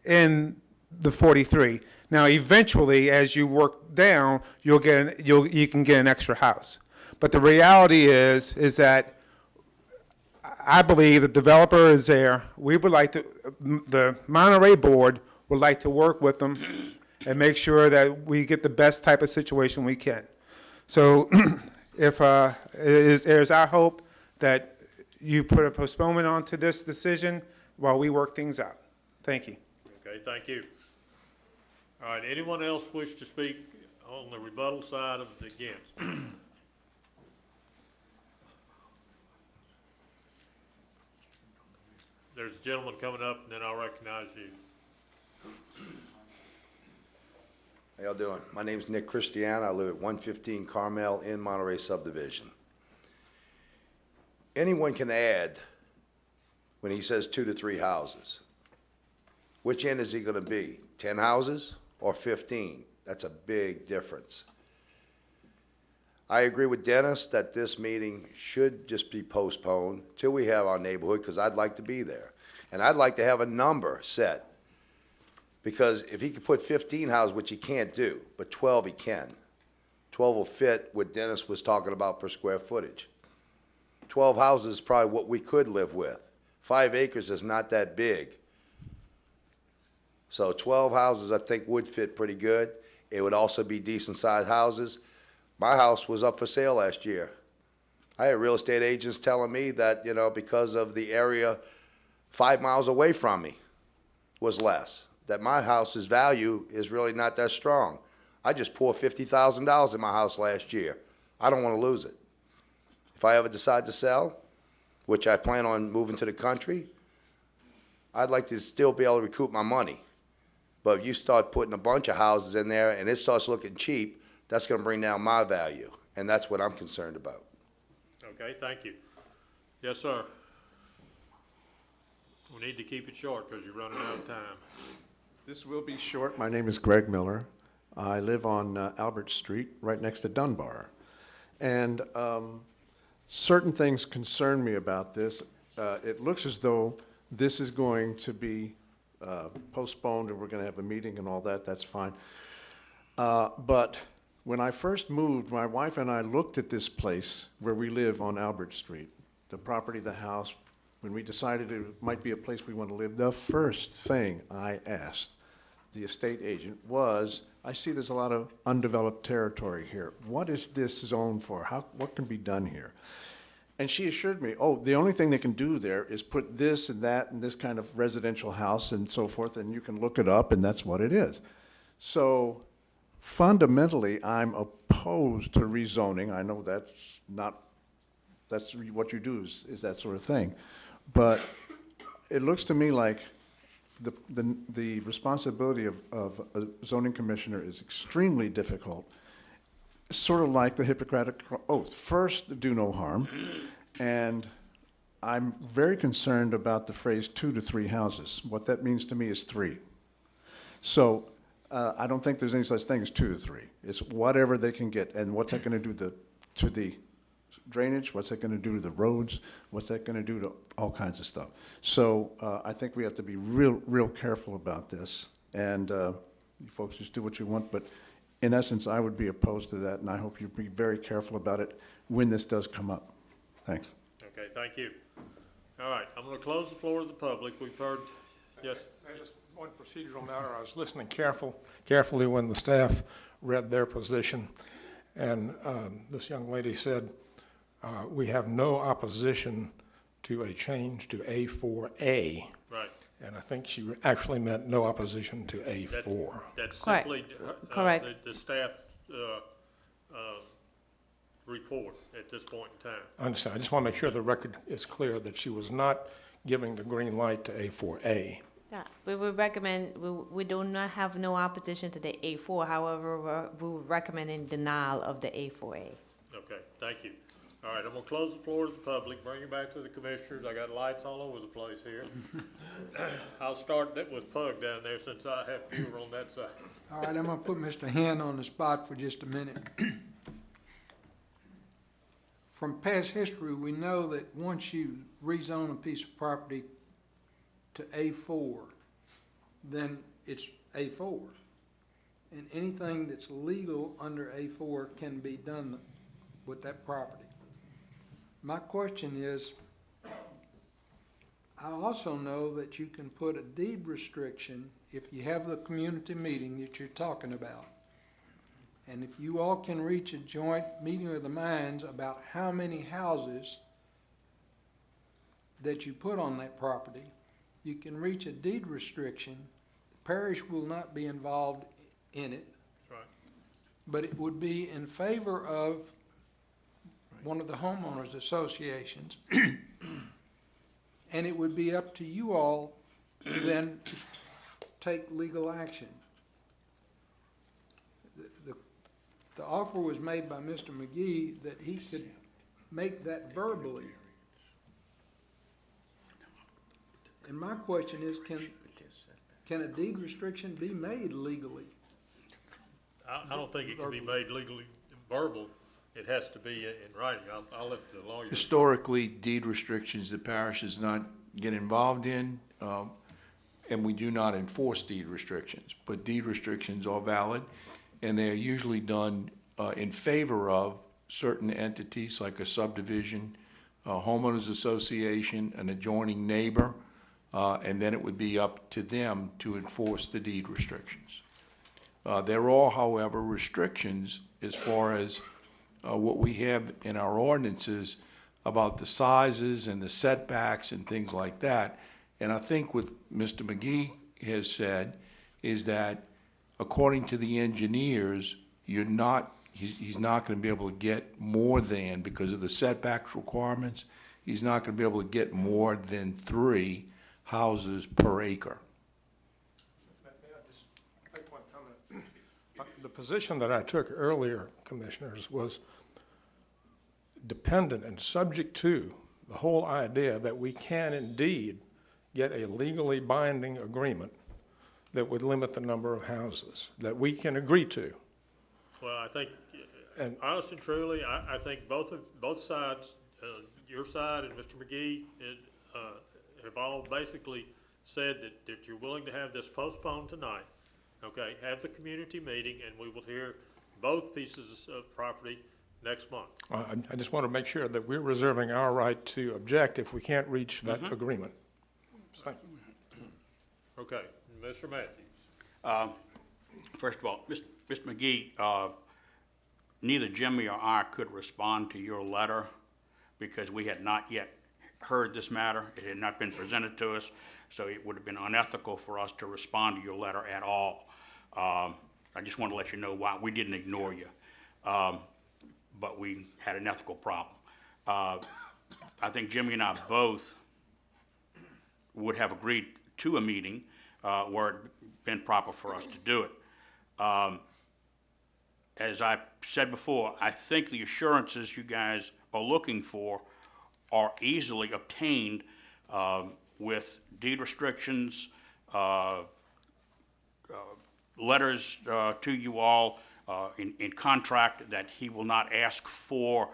in the 43. Now, eventually, as you work down, you can get an extra house. But the reality is that I believe the developer is there. We would like to, the Monterey Board would like to work with them and make sure that we get the best type of situation we can. So if it is our hope that you put a postponement onto this decision while we work things out. Thank you. Okay, thank you. All right, anyone else wish to speak on the rebuttal side of the against? There's a gentleman coming up, and then I'll recognize you. How y'all doing? My name's Nick Christiana. I live at 115 Carmel in Monterey subdivision. Anyone can add when he says 2 to 3 houses. Which end is he going to be? 10 houses or 15? That's a big difference. I agree with Dennis that this meeting should just be postponed till we have our neighborhood, because I'd like to be there. And I'd like to have a number set, because if he could put 15 houses, which he can't do, but 12 he can. 12 will fit what Dennis was talking about per square footage. 12 houses is probably what we could live with. 5 acres is not that big. So 12 houses I think would fit pretty good. It would also be decent sized houses. My house was up for sale last year. I had real estate agents telling me that, you know, because of the area 5 miles away from me was less, that my house's value is really not that strong. I just poured $50,000 in my house last year. I don't want to lose it. If I ever decide to sell, which I plan on moving to the country, I'd like to still be able to recoup my money. But if you start putting a bunch of houses in there and it starts looking cheap, that's going to bring down my value, and that's what I'm concerned about. Okay, thank you. Yes, sir. We need to keep it short because you're running out of time. This will be short. My name is Greg Miller. I live on Albert Street, right next to Dunbar. And certain things concern me about this. It looks as though this is going to be postponed and we're going to have a meeting and all that. That's fine. But when I first moved, my wife and I looked at this place where we live on Albert Street, the property, the house. When we decided it might be a place we want to live, the first thing I asked the estate agent was, I see there's a lot of undeveloped territory here. What is this zone for? What can be done here? And she assured me, oh, the only thing they can do there is put this and that and this kind of residential house and so forth, and you can look it up, and that's what it is. So fundamentally, I'm opposed to rezoning. I know that's what you do is that sort of thing. But it looks to me like the responsibility of a zoning commissioner is extremely difficult, sort of like the Hippocratic Oath. First, do no harm. And I'm very concerned about the phrase 2 to 3 houses. What that means to me is 3. So I don't think there's any such thing as 2 to 3. It's whatever they can get. And what's that going to do to the drainage? What's that going to do to the roads? What's that going to do to all kinds of stuff? So I think we have to be real careful about this. And you folks just do what you want. But in essence, I would be opposed to that, and I hope you be very careful about it when this does come up. Thanks. Okay, thank you. All right, I'm going to close the floor to the public. We've heard, yes? Just one procedural matter. I was listening carefully when the staff read their position, and this young lady said, we have no opposition to a change to A4A. Right. And I think she actually meant no opposition to A4. That's Correct. simply Correct. The staff report at this point in time. I understand. I just want to make sure the record is clear that she was not giving the green light to A4A. Yeah, we would recommend, we do not have no opposition to the A4, however, we would recommend in denial of the A4A. Okay, thank you. All right, I'm gonna close the floor to the public, bring it back to the commissioners. I got lights all over the place here. I'll start with Pug down there since I have fewer on that side. All right, I'm gonna put Mr. Hand on the spot for just a minute. From past history, we know that once you rezone a piece of property to A4, then it's A4. And anything that's legal under A4 can be done with that property. My question is, I also know that you can put a deed restriction if you have the community meeting that you're talking about. And if you all can reach a joint meeting of the minds about how many houses that you put on that property, you can reach a deed restriction. The parish will not be involved in it. That's right. But it would be in favor of one of the homeowners associations. And it would be up to you all to then take legal action. The offer was made by Mr. McGee that he could make that verbally. And my question is, can a deed restriction be made legally? I don't think it can be made legally verbal. It has to be in writing. I'll let the lawyer. Historically, deed restrictions, the parish does not get involved in, and we do not enforce deed restrictions. But deed restrictions are valid, and they are usually done in favor of certain entities like a subdivision, a homeowners association, an adjoining neighbor, and then it would be up to them to enforce the deed restrictions. There are, however, restrictions as far as what we have in our ordinances about the sizes and the setbacks and things like that. And I think what Mr. McGee has said is that according to the engineers, he's not going to be able to get more than, because of the setbacks requirements, he's not going to be able to get more than 3 houses per acre. May I just make one comment? The position that I took earlier, Commissioners, was dependent and subject to the whole idea that we can indeed get a legally binding agreement that would limit the number of houses that we can agree to. Well, I think, honest and truly, I think both sides, your side and Mr. McGee, have all basically said that you're willing to have this postponed tonight. Okay, have the community meeting, and we will hear both pieces of property next month. I just want to make sure that we're reserving our right to object if we can't reach that agreement. Thank you. Okay, Mr. Matthews. First of all, Mr. McGee, neither Jimmy or I could respond to your letter because we had not yet heard this matter. It had not been presented to us, so it would have been unethical for us to respond to your letter at all. I just want to let you know why we didn't ignore you, but we had an ethical problem. I think Jimmy and I both would have agreed to a meeting where it been proper for us to do it. As I said before, I think the assurances you guys are looking for are easily obtained with deed restrictions, letters to you all in contract that he will not ask for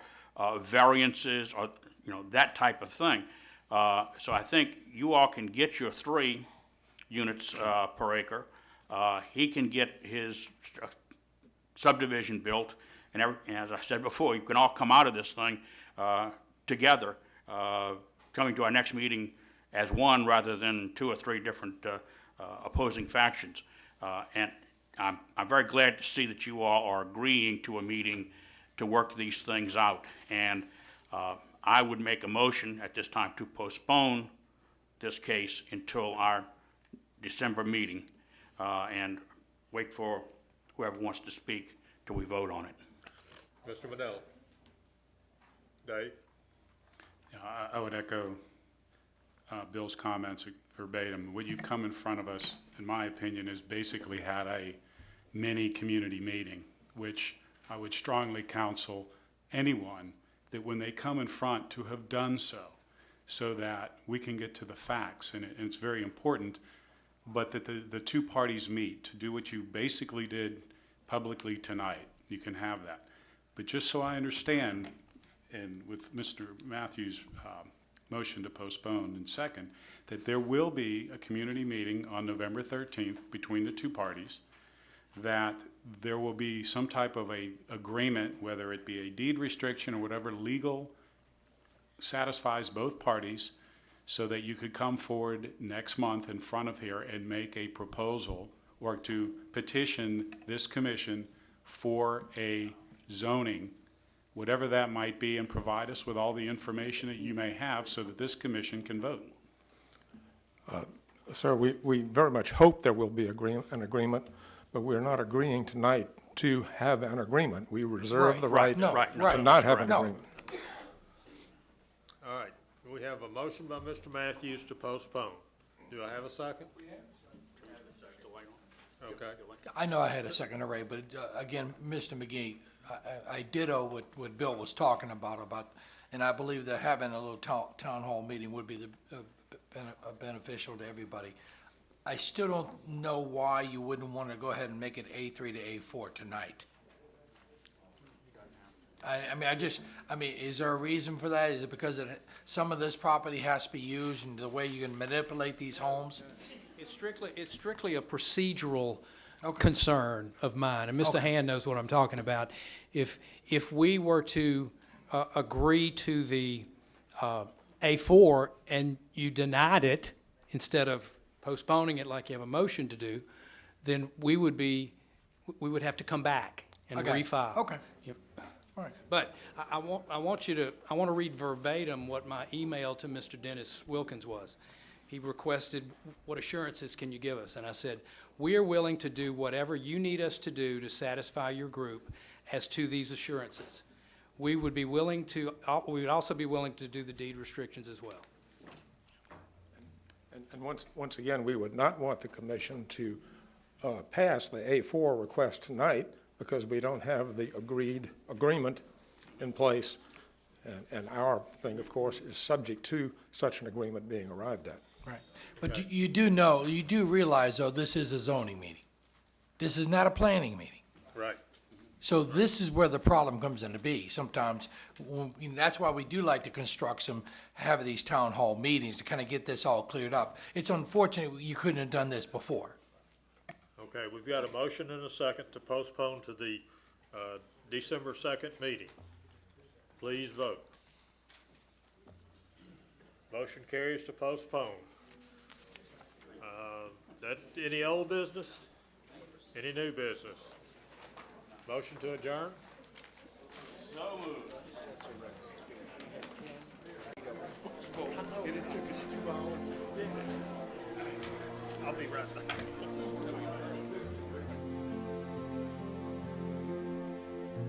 variances or that type of thing. So I think you all can get your 3 units per acre. He can get his subdivision built, and as I said before, you can all come out of this thing together, coming to our next meeting as one rather than 2 or 3 different opposing factions. And I'm very glad to see that you all are agreeing to a meeting to work these things out. And I would make a motion at this time to postpone this case until our December meeting and wait for whoever wants to speak till we vote on it. Mr. Manella. Dave? Yeah, I would echo Bill's comments verbatim. What you've come in front of us, in my opinion, is basically had a mini community meeting, which I would strongly counsel anyone that when they come in front to have done so that we can get to the facts, and it's very important, but that the two parties meet to do what you basically did publicly tonight. You can have that. But just so I understand, and with Mr. Matthews' motion to postpone and second, that there will be a community meeting on November 13th between the two parties, that there will be some type of a agreement, whether it be a deed restriction or whatever legal satisfies both parties, so that you could come forward next month in front of here and make a proposal or to petition this commission for a zoning, whatever that might be, and provide us with all the information that you may have so that this commission can vote. Sir, we very much hope there will be an agreement, but we're not agreeing tonight to have an agreement. We reserve the right to not have an agreement. All right, we have a motion by Mr. Matthews to postpone. Do I have a second? Okay. I know I had a second already, but again, Mr. McGee, I ditto what Bill was talking about, and I believe that having a little town hall meeting would be beneficial to everybody. I still don't know why you wouldn't want to go ahead and make it A3 to A4 tonight. I mean, is there a reason for that? Is it because some of this property has to be used and the way you can manipulate these homes? It's strictly a procedural concern of mine, and Mr. Hand knows what I'm talking about. If we were to agree to the A4 and you denied it instead of postponing it like you have a motion to do, then we would have to come back and refile. Okay. Yep. All right. But I want to read verbatim what my email to Mr. Dennis Wilkins was. He requested, what assurances can you give us? And I said, we are willing to do whatever you need us to do to satisfy your group as to these assurances. We would also be willing to do the deed restrictions as well. And once again, we would not want the commission to pass the A4 request tonight because we don't have the agreement in place. And our thing, of course, is subject to such an agreement being arrived at. Right. But you do realize, though, this is a zoning meeting. This is not a planning meeting. Right. So this is where the problem comes into be. Sometimes, that's why we do like to have these town hall meetings to kind of get this all cleared up. It's unfortunate you couldn't have done this before. Okay, we've got a motion and a second to postpone to the December 2nd meeting. Please vote. Motion carries to postpone. Any old business? Any new business? Motion to adjourn? So moved. I'll be right back.